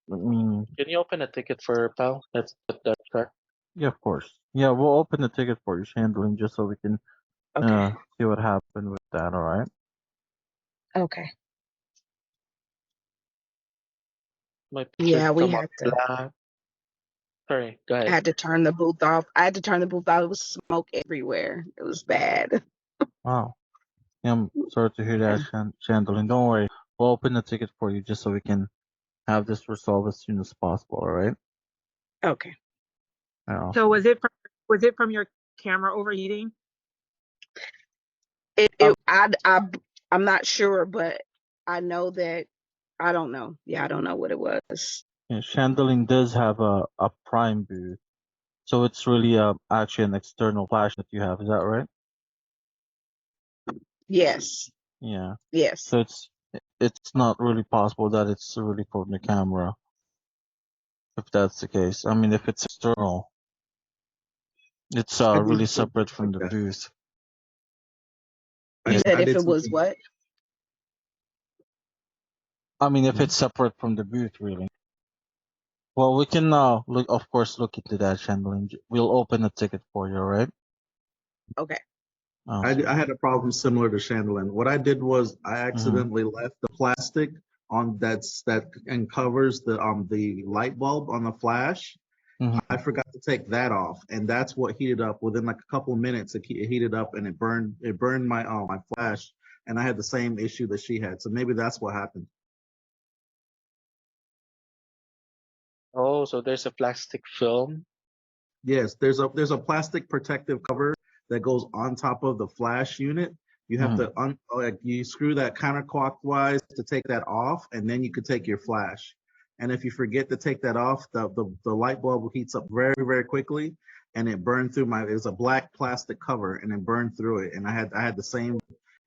Let me. Can you open a ticket for pal? Let's get that check. Yeah, of course. Yeah, we'll open the ticket for you, handling, just so we can Okay. see what happened with that. All right. Okay. My picture Yeah, we come up had to. black. Sorry, go I ahead. had to turn the booth off. I had to turn the booth off. It was smoke everywhere. It was bad. Wow. Yeah, I'm sorry to hear that, Chandling. Don't worry. We'll open the ticket for you just so we can have this resolved as soon as possible. All right. Okay. Yeah. So was it from your camera overheating? I'm not sure, but I know that I don't know. Yeah, I don't know what it was. Yeah, Chandling does have a prime booth, so it's really actually an external flash that you have. Is that right? Yes. Yeah. Yes. So it's not really possible that it's really from the camera, if that's the case. I mean, if it's external, it's I did really something separate from like the that. booth. You Yeah. said I if did it was something. what? I mean, if it's separate from the booth, really. Well, we can look, of course, look into that, Chandling. We'll open a ticket for you, all right? Okay. Awesome. I had a problem similar to Chandelier. What I did was I accidentally left the plastic on that and covers the light bulb on the flash. I forgot to take that off, and that's what heated up. Within like a couple of minutes, it heated up and it burned my my flash, and I had the same issue that she had. So maybe that's what happened. Oh, so there's a plastic film. Yes, there's a plastic protective cover that goes on top of the flash unit. You have to like you screw that counterclockwise to take that off, and then you could take your flash. And if you forget to take that off, the light bulb heats up very, very quickly, and it burned through it was a black plastic cover, and it burned through it. And I had the same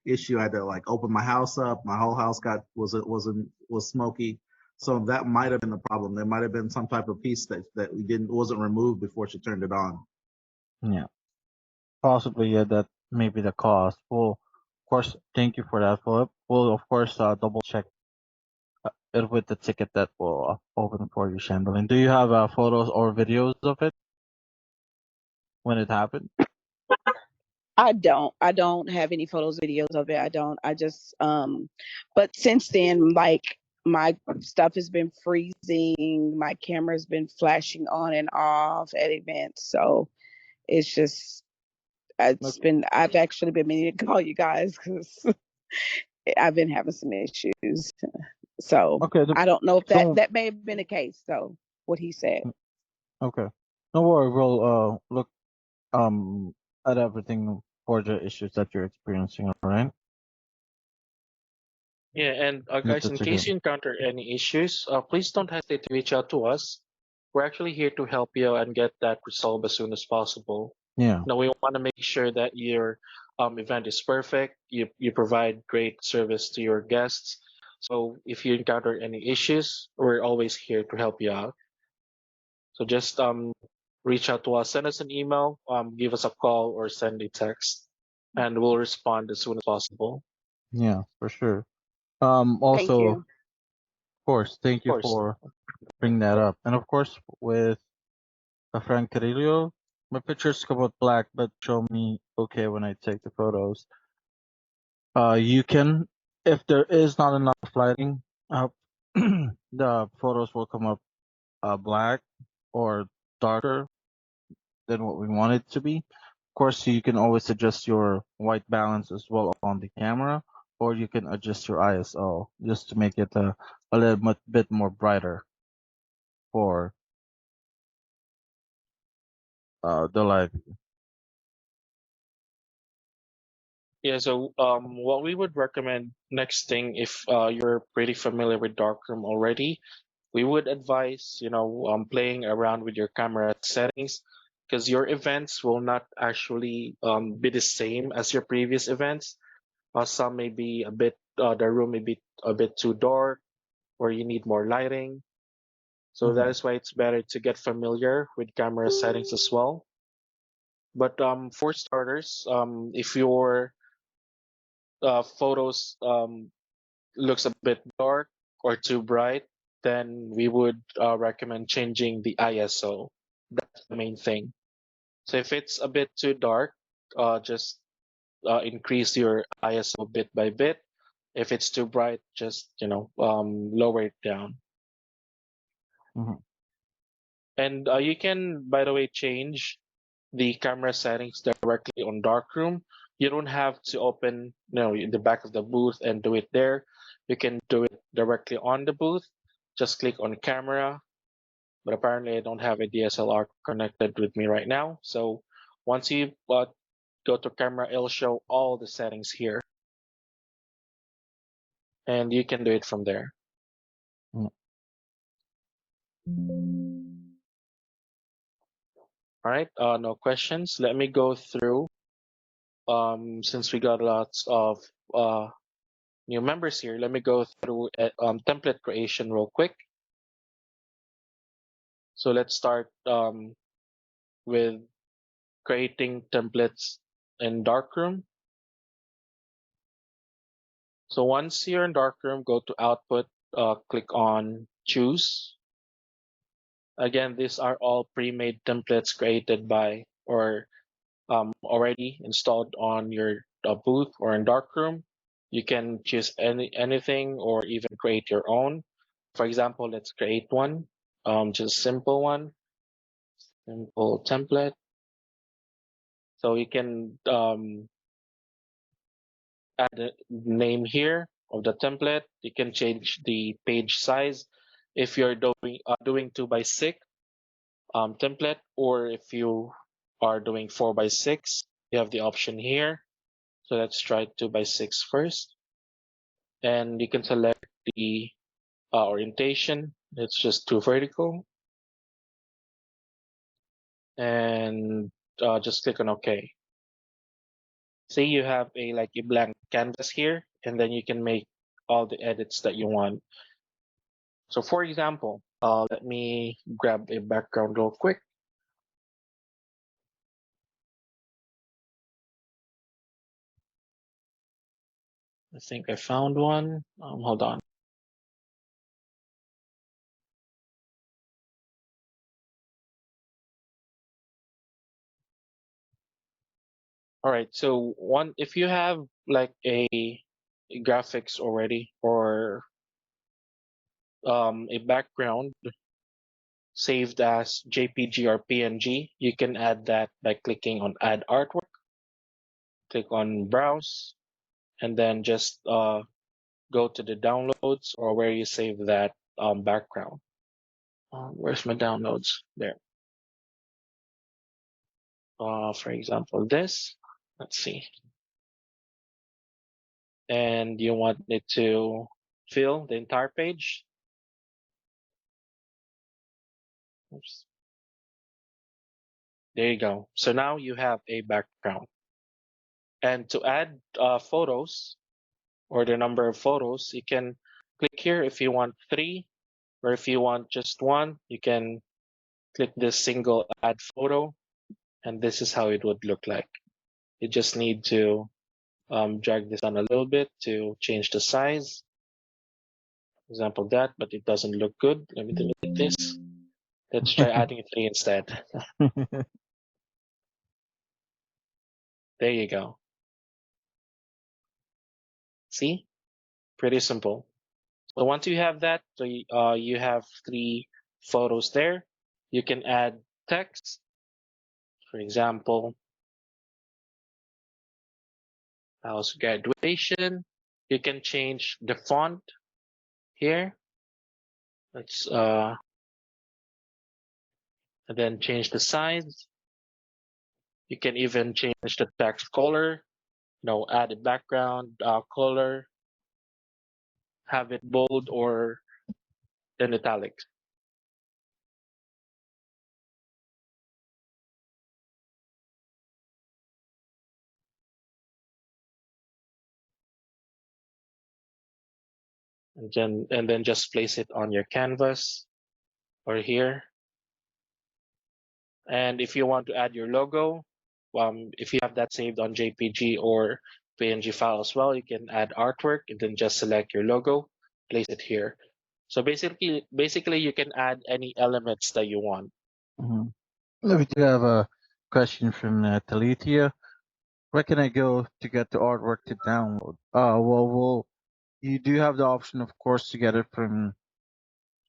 issue. I had to like open my house up. My whole house was smoky. So that might have been the problem. There might have been some type of piece that we didn't wasn't removed before she turned it on. Yeah. Possibly, yeah, that may be the cause. Well, of course, thank you for that, Philip. We'll, of course, double check it with the ticket that will open for you, Chandelier. Do you have photos or videos of it when it happened? I don't have any photos, videos of it. I don't. I just but since then, like my stuff has been freezing, my camera's been flashing on and off at events. So it's just I've actually been meaning to call you guys because I've been having some issues. So Okay. I don't know if Don't. that may have been the case, though, what he said. Okay. Don't worry. We'll look at everything for the issues that you're experiencing. All right. Yeah, and guys, in That's case okay. you encounter any issues, please don't hesitate to reach out to us. We're actually here to help you and get that resolved as soon as possible. Yeah. Now, we want to make sure that your event is perfect. You provide great service to your guests. So if you encounter any issues, we're always here to help you out. So just reach out to us, send us an email, give us a call, or send a text, and we'll respond as soon as possible. Yeah, for sure. Thank Also, you. of course, thank Of you course. for bringing that up. And of course, with Frank Carrillo, my pictures come out black, but show me okay when I take the photos. You can, if there is not enough lighting, the photos will come up black or darker than what we want it to be. Of course, you can always adjust your white balance as well on the camera, or you can adjust your ISO just to make it a little bit more brighter for the live view. Yeah, so what we would recommend next thing, if you're pretty familiar with darkroom already, we would advise, playing around with your camera settings, because your events will not actually be the same as your previous events. Some may be the room may be a bit too dark, or you need more lighting. So that is why it's better to get familiar with camera settings as well. But for starters, if your photos looks a bit dark or too bright, then we would recommend changing the ISO. That's the main thing. So if it's a bit too dark, just increase your ISO bit by bit. If it's too bright, just lower it down. Mhm. And you can, by the way, change the camera settings directly on darkroom. You don't have to open in the back of the booth and do it there. You can do it directly on the booth. Just click on camera. But apparently I don't have a DSLR connected with me right now. So once you go to camera, it'll show all the settings here. And you can do it from there. Mm. All right, no questions. Let me go through, since we got lots of new members here, let me go through template creation real quick. So let's start with creating templates in Darkroom. So once you're in Darkroom, go to Output, click on Choose. Again, these are all pre-made templates created by or already installed on your booth or in Darkroom. You can choose anything or even create your own. For example, let's create one, just simple one, simple template. So you can add a name here of the template. You can change the page size if you're doing 2x6 template, or if you are doing 4x6, you have the option here. So let's try 2x6 first, and you can select the orientation. It's just too vertical, and just click on OK. Say you have a blank canvas here, and then you can make all the edits that you want. So for example, let me grab a background real quick. I think I found one. Hold on. All right. So if you have like a graphics already, or a background saved as JPG or PNG, you can add that by clicking on Add Artwork. Click on Browse, and then just go to the downloads or where you save that background. Where's my downloads? There. For example, this. Let's see. And you want it to fill the entire page. Oops. There you go. So now you have a background. And to add photos, or the number of photos, you can click here if you want 3, or if you want just 1, you can click this single add photo, and this is how it would look like. You just need to drag this down a little bit to change the size. For example, that, but it doesn't look good. Let me delete this. Let's try adding 3 instead. There you go. See? Pretty simple. So once you have that, so you have 3 photos there. You can add text. For example, house graduation. You can change the font here. Let's and then change the size. You can even change the text color. Add a background color, have it bold or in italics. And then just place it on your canvas or here. And if you want to add your logo, if you have that saved on JPG or PNG file as well, you can add artwork and then just select your logo, place it here. So basically you can add any elements that you want. We do have a question from Talithia. Where can I go to get the artwork to download? Well, you do have the option, of course, to get it from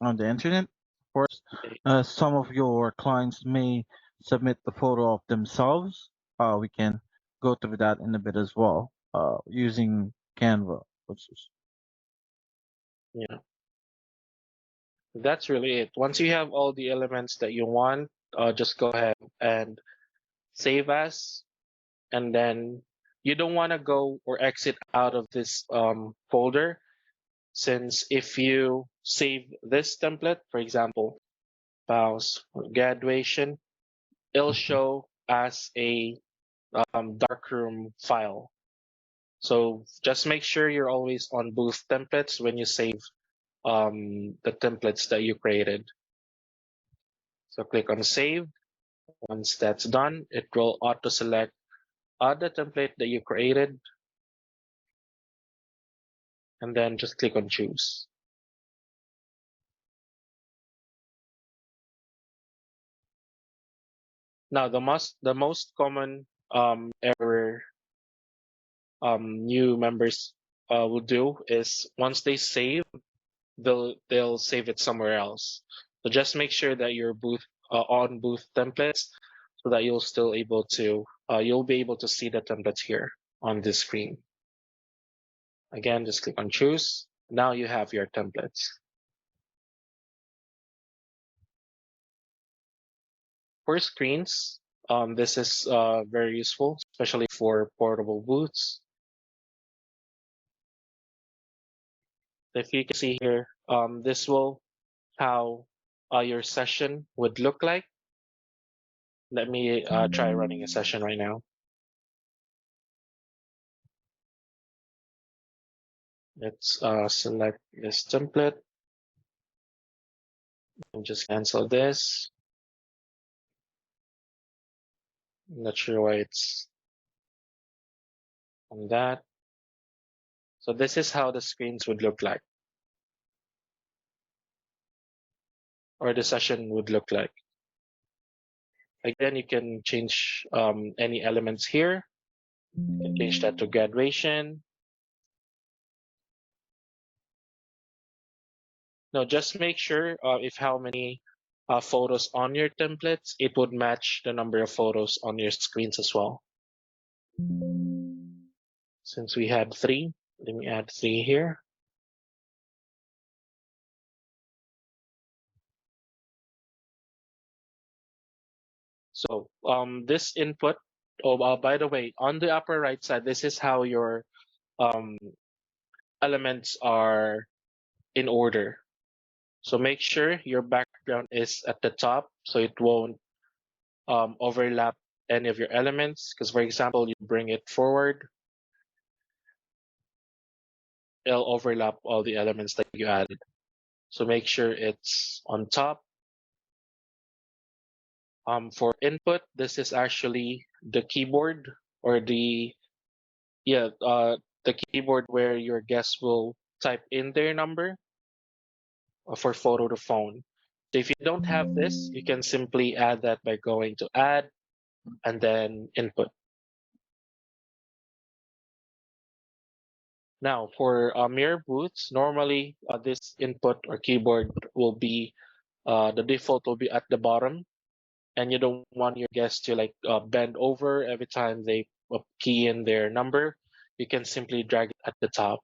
on the internet. Of course, some of your clients may submit the photo of themselves. We can go through that in a bit as well, using Canva, which is. Yeah. That's really it. Once you have all the elements that you want, just go ahead and save as, and then you don't want to go or exit out of this folder, since if you save this template, for example, spouse graduation, it'll show as a darkroom file. So just make sure you're always on both templates when you save the templates that you created. So click on save. Once that's done, it will auto select the template that you created, and then just click on choose. Now the most common error new members will do is once they save, they'll save it somewhere else. So just make sure that you're on both templates, so that you'll be able to see the templates here on this screen. Again, just click on choose. Now you have your templates. For screens, this is very useful, especially for portable booths. If you can see here, this will how your session would look like. Let me try running a session right now. Let's select this template and just cancel this. I'm not sure why it's on that. So this is how the screens would look like, or the session would look like. Again, you can change any elements here. You can change that to graduation. Now, just make sure if how many photos on your templates, it would match the number of photos on your screens as well. Since we had 3, let me add 3 here. So this input, by the way, on the upper right side, this is how your elements are in order. So make sure your background is at the top, so it won't overlap any of your elements. Because for example, you bring it forward, it'll overlap all the elements that you added. So make sure it's on top. For input, this is actually the keyboard or the keyboard where your guests will type in their number for photo to phone. So if you don't have this, you can simply add that by going to add and then input. Now for mirror booths, normally this input or keyboard will be the default will be at the bottom, and you don't want your guests to like bend over every time they key in their number. You can simply drag it at the top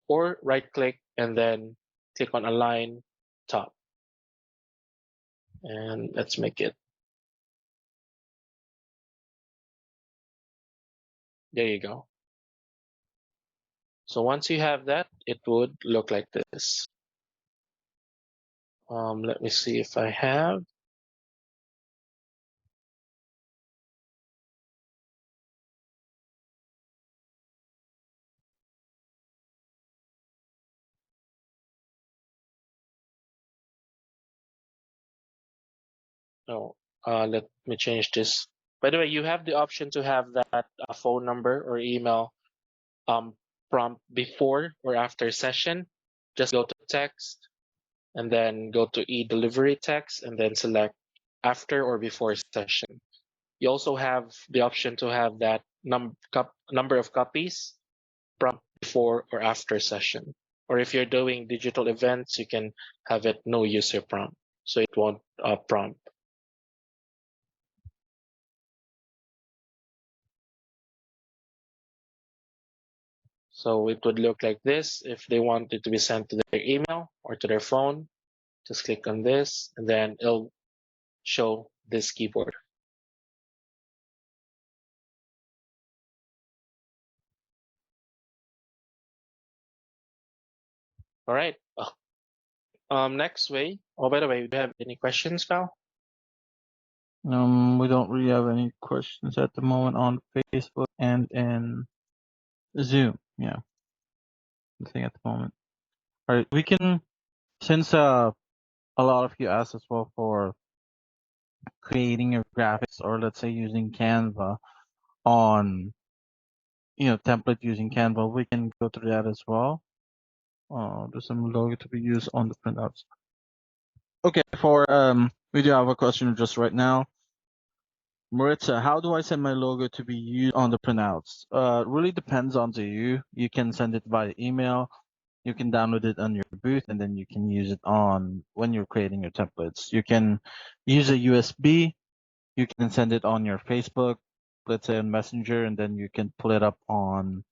or right click and then click on align top. And let's make it. There you go. So once you have that, it would look like this. Let me see if I have. No, let me change this. By the way, you have the option to have that phone number or email prompt before or after session. Just go to text and then go to e-delivery text and then select after or before session. You also have the option to have that number of copies prompt before or after session. Or if you're doing digital events, you can have it no user prompt, so it won't prompt. So it would look like this. If they want it to be sent to their email or to their phone, just click on this and then it'll show this keyboard. All right. Next way. Oh, by the way, do you have any questions, Val? We don't really have any questions at the moment on Facebook and in Zoom. Yeah, nothing at the moment. All right, we can, since a lot of you asked as well for creating your graphics or let's say using Canva on, template using Canva, we can go through that as well. There's some logo to be used on the printouts. Okay, we do have a question just right now. Maritza, how do I send my logo to be used on the printouts? Really depends on you. You can send it via email. You can download it on your booth, and then you can use it on when you're creating your templates. You can use a USB. You can send it on your Facebook, let's say on Messenger, and then you can pull it up on.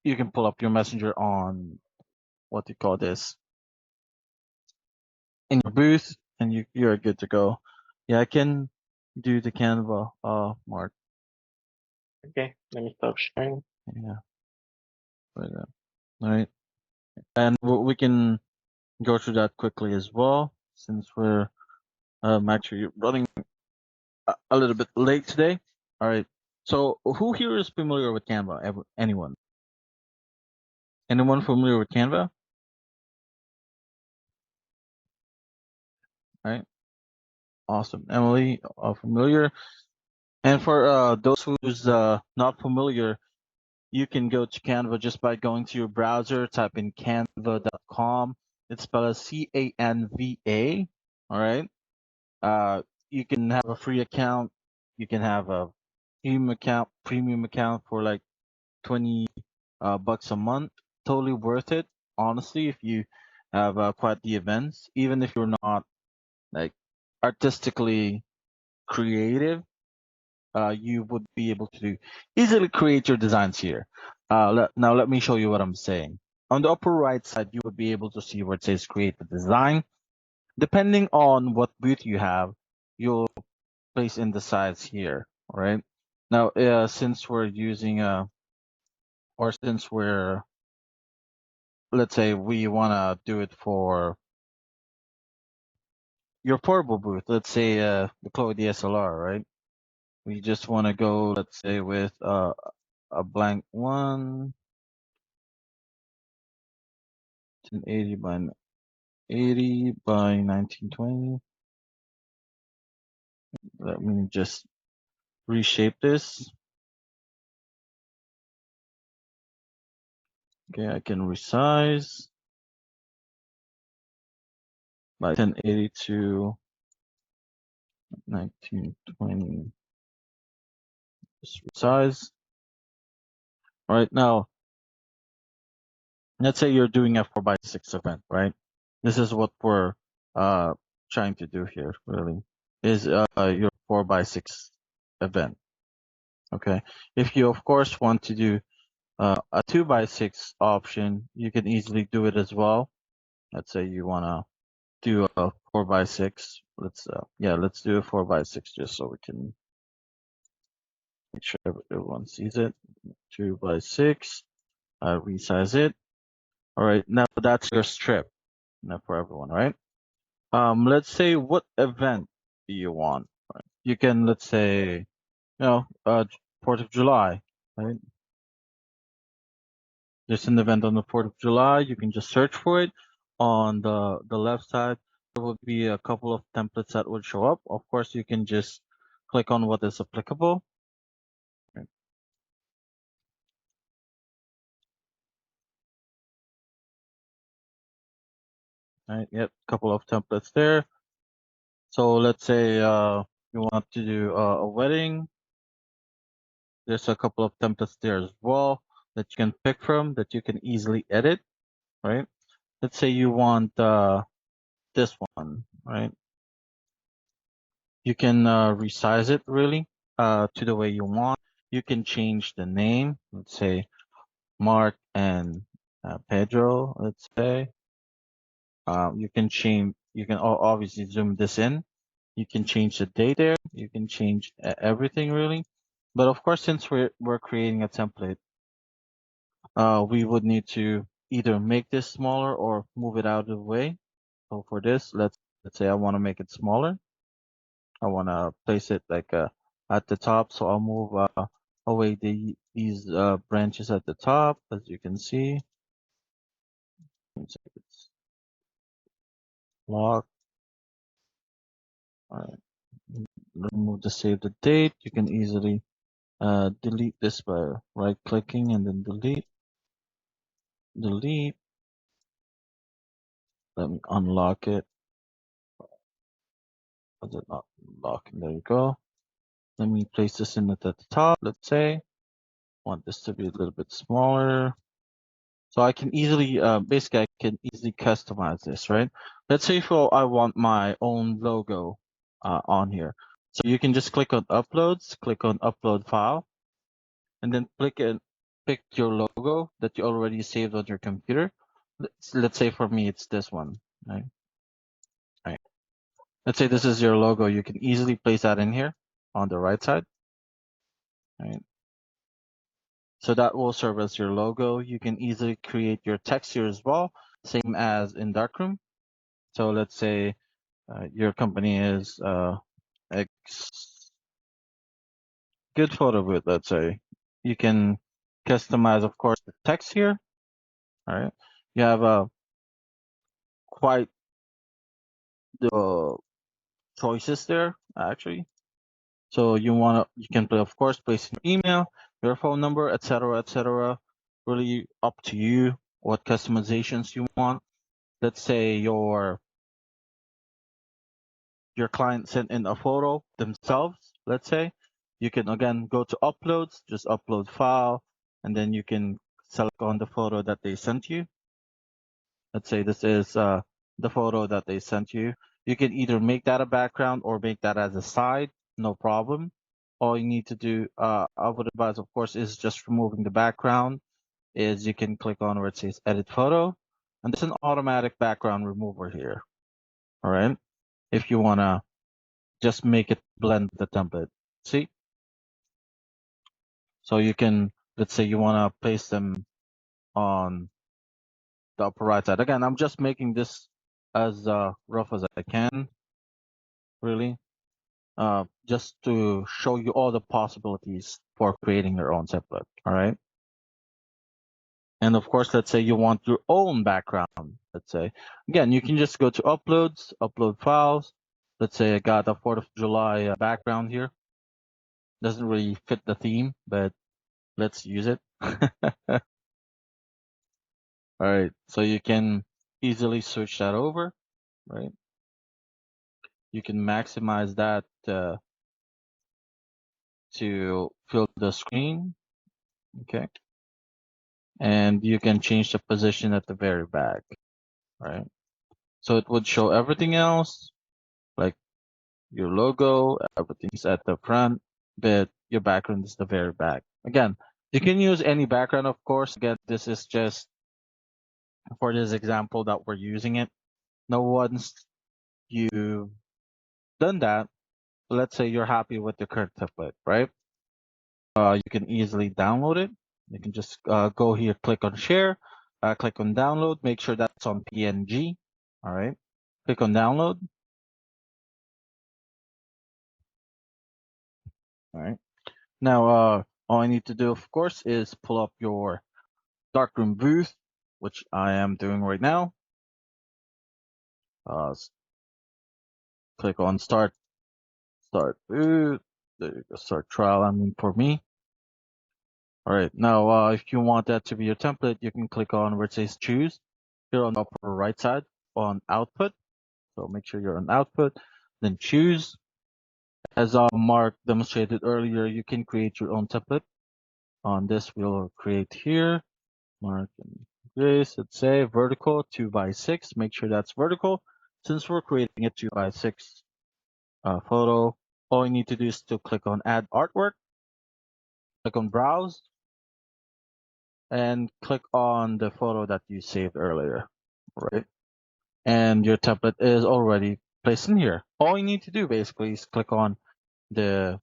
You can pull up your Messenger on what do you call this in your booth, and you're good to go. Yeah, I can do the Canva, Mark. Okay, let me stop sharing. Yeah. All right. And we can go through that quickly as well, since we're actually running a little bit late today. All right. So who here is familiar with Canva? Anyone? Anyone familiar with Canva? All right. Awesome. Emily, familiar. And for those who's not familiar, you can go to Canva just by going to your browser, type in canva.com. It's spelled as CANVA. All right. You can have a free account. You can have a premium account for like 20 bucks a month. Totally worth it, honestly, if you have quite the events. Even if you're not like artistically creative, you would be able to easily create your designs here. Now let me show you what I'm saying. On the upper right side, you would be able to see where it says create the design. Depending on what booth you have, you'll place in the size here. All right. Now, since we're using or since we're, let's say we want to do it for your portable booth, let's say the Chloe DSLR, right? We just want to go, let's say, with a blank one, 1080 by 80 by 1920. Let me just reshape this. Okay, I can resize by 1080 to 1920. Just resize. All right, now let's say you're doing a 4x6 event, right? This is what we're trying to do here, really, is your 4x6 event. Okay, if you of course want to do a 2x6 option, you can easily do it as well. Let's say you want to do a 4x6. Let's do a 4x6 just so we can make sure everyone sees it. 2x6. Resize it. All right, now that's your strip. Now for everyone, right? Let's say what event do you want? Right? You can, let's say, 4th of July, right? There's an event on the 4th of July. You can just search for it. On the left side, there will be a couple of templates that would show up. Of course, you can just click on what is applicable. Right. Right. Yep. Couple of templates there. So let's say you want to do a wedding. There's a couple of templates there as well that you can pick from that you can easily edit. Right. Let's say you want this one, right? You can resize it really to the way you want. You can change the name. Let's say Mark and Pedro. Let's say you can change. You can obviously zoom this in. You can change the date there. You can change everything really. But of course, since we're creating a template, we would need to either make this smaller or move it out of the way. So for this, let's say I want to make it smaller. I want to place it like at the top. So I'll move away these branches at the top, as you can see. It's lock. All right. Remove the save the date. You can easily delete this by right clicking and then delete. Delete. Let me unlock it. Was it not unlocking? There you go. Let me place this in at the top. Let's say want this to be a little bit smaller. So I can easily, basically I can easily customize this, right? Let's say if I want my own logo on here. So you can just click on uploads, click on upload file, and then pick your logo that you already saved on your computer. Let's say for me, it's this one, right? Right. Let's say this is your logo. You can easily place that in here on the right side, right? So that will serve as your logo. You can easily create your text here as well, same as in Darkroom. So let's say your company is X good photo booth, let's say. You can customize, of course, the text here. All right. You have quite the choices there, actually. So you can, of course, place your email, your phone number, etc., etc. Really up to you what customizations you want. Let's say your client sent in a photo themselves, let's say. You can again go to uploads, just upload file, and then you can select on the photo that they sent you. Let's say this is the photo that they sent you. You can either make that a background or make that as a side, no problem. All you need to do, I would advise, of course, is just removing the background. Is you can click on where it says edit photo, and there's an automatic background remover here. All right. If you want to just make it blend the template. See? So you can, let's say you want to place them on the upper right side. Again, I'm just making this as rough as I can, really, just to show you all the possibilities for creating your own template. All right. And of course, let's say you want your own background. Let's say, again, you can just go to uploads, upload files. let's say I got a 4th of July background here. Doesn't really fit the theme, but let's use it. All right, so you can easily switch that over, right? You can maximize that to fill the screen, okay? And you can change the position at the very back, right? So it would show everything else, like your logo, everything's at the front, but your background is the very back. Again, you can use any background, of course. Again, this is just for this example that we're using it. Now, once you've done that, let's say you're happy with the current template, right? You can easily download it. You can just go here, click on share, click on download, make sure that's on PNG. All right, click on download. All right. Now, all I need to do, of course, is pull up your darkroom booth, which I am doing right now. Click on start booth. There you go, start trial. I mean, for me. All right. Now, if you want that to be your template, you can click on where it says choose here on the upper right side on output. So make sure you're on output, then choose. As Mark demonstrated earlier, you can create your own template. On this, we'll create here. Mark and Grace, let's say vertical 2x6. Make sure that's vertical. Since we're creating a 2x6 photo, all you need to do is to click on add artwork, click on browse, and click on the photo that you saved earlier, right? And your template is already placed in here. All you need to do basically is click on the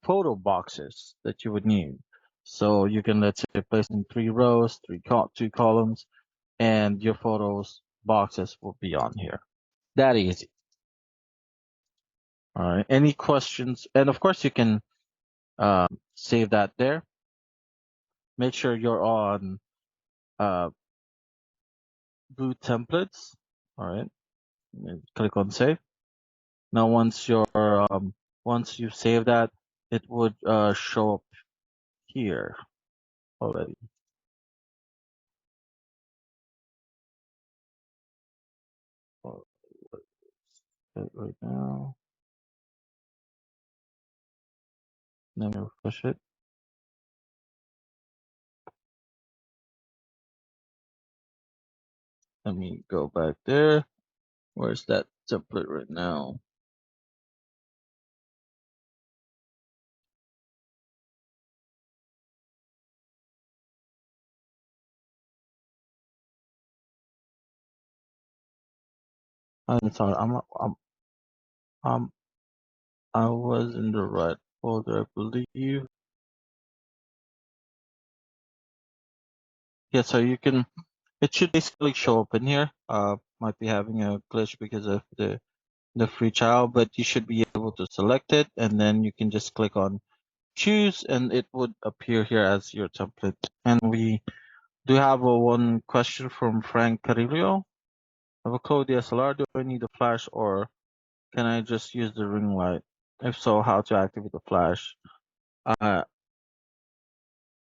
photo boxes that you would need. So you can, let's say, place in 3 rows, 2 columns, and your photos boxes will be on here. That easy. All right. Any questions? And of course, you can save that there. Make sure you're on boot templates. All right. And click on save. Now, once you save that, it would show up here already. Right now. Let me refresh it. Let me go back there. Where's that template right now? I'm sorry. I was in the right folder, I believe. Yeah, so you can. It should basically show up in here. Might be having a glitch because of the free trial, but you should be able to select it, and then you can just click on choose, and it would appear here as your template. And we do have one question from Frank Carillo. I have a Code DSLR. Do I need a flash, or can I just use the ring light? If so, how to activate the flash? I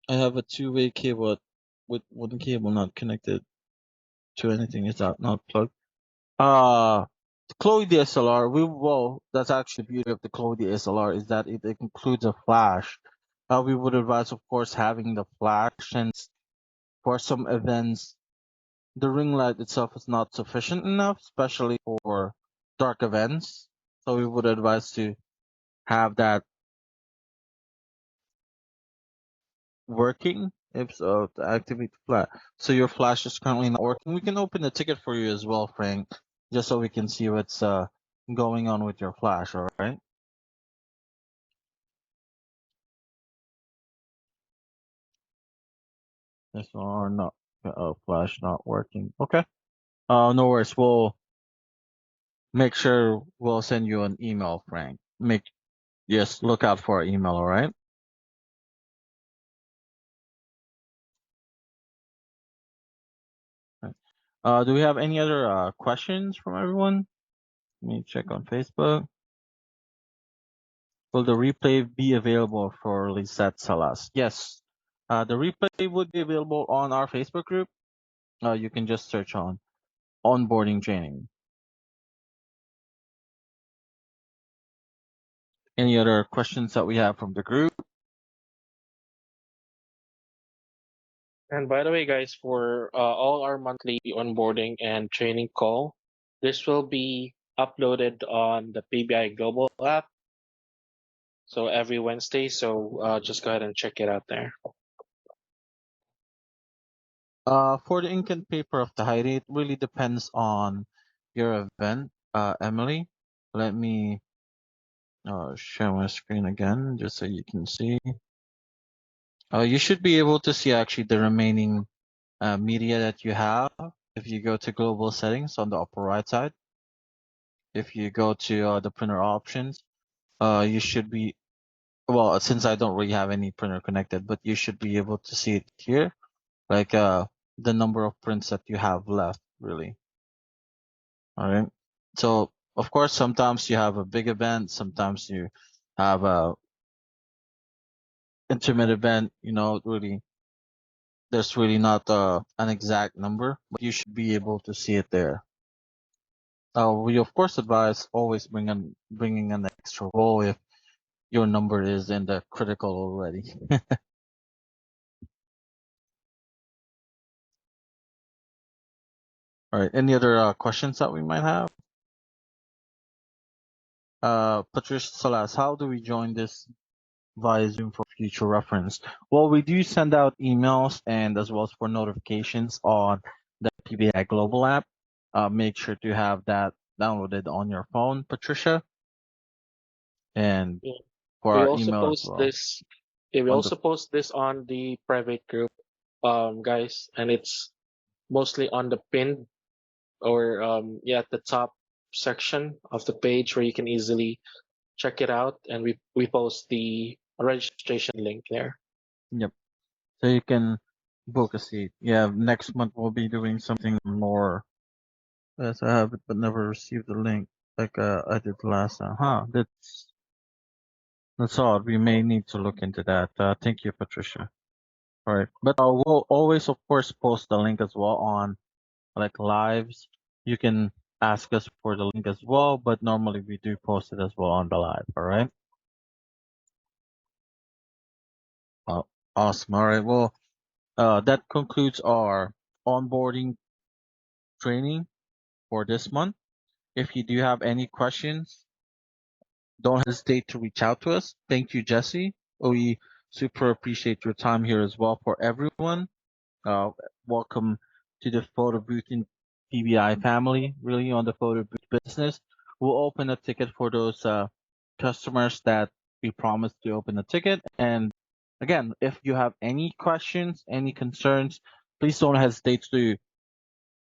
have a two-way cable with one cable not connected to anything. Is that not plugged? Chloe DSLR. That's actually the beauty of the Chloe DSLR is that it includes a flash. We would advise, of course, having the flash, since for some events, the ring light itself is not sufficient enough, especially for dark events. So we would advise to have that working, if so, to activate the flash. So your flash is currently not working. We can open the ticket for you as well, Frank, just so we can see what's going on with your flash. All right. This one not flash not working. Okay. No worries. We'll make sure we'll send you an email, Frank. Yes, look out for our email. All right. Do we have any other questions from everyone? Let me check on Facebook. Will the replay be available for Lisette Salas? Yes. The replay would be available on our Facebook group. You can just search on onboarding training. Any other questions that we have from the group? And by the way, guys, for all our monthly onboarding and training call, this will be uploaded on the PBI Global app. So every Wednesday. So just go ahead and check it out there. For the ink and paper of the height, it really depends on your event, Emily. Let me share my screen again, just so you can see. You should be able to see actually the remaining media that you have. If you go to global settings on the upper right side, if you go to the printer options, you should be, well, since I don't really have any printer connected, but you should be able to see it here, like the number of prints that you have left, really. All right. So of course, sometimes you have a big event, sometimes you have a intimate event. You know, really, there's really not an exact number, but you should be able to see it there. We of course advise always bringing an extra roll if your number is in the critical already. All right. Any other questions that we might have? Patricia Salas, how do we join this via Zoom for future reference? Well, we do send out emails and as well as for notifications on the PBI Global app. Make sure to have that downloaded on your phone, Patricia. And Yeah. for We our also email as post well. this. Yeah, we On also post this on the private group, guys, and it's mostly on the pinned or yeah, at the top section of the page where you can easily check it out, and we post the registration link there. Yep. So you can book a seat. Yeah, next month we'll be doing something more. Yes, I have it, but never received the link like I did last time. Huh? That's odd. We may need to look into that. Thank you, Patricia. All right, but we'll always, of course, post the link as well on like lives. You can ask us for the link as well, but normally we do post it as well on the live. All right. Awesome. All right. Well, that concludes our onboarding training for this month. If you do have any questions, don't hesitate to reach out to us. Thank you, Jesse. We super appreciate your time here as well for everyone. Welcome to the photo booth in PBI family, really on the photo booth business. We'll open a ticket for those customers that we promised to open a ticket. And again, if you have any questions, any concerns, please don't hesitate to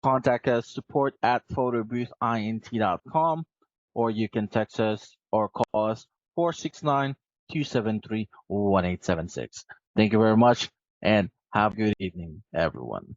contact us, support@photoboothint.com, or you can text us or call us 469-273-1876. Thank you very much and have a good evening, everyone.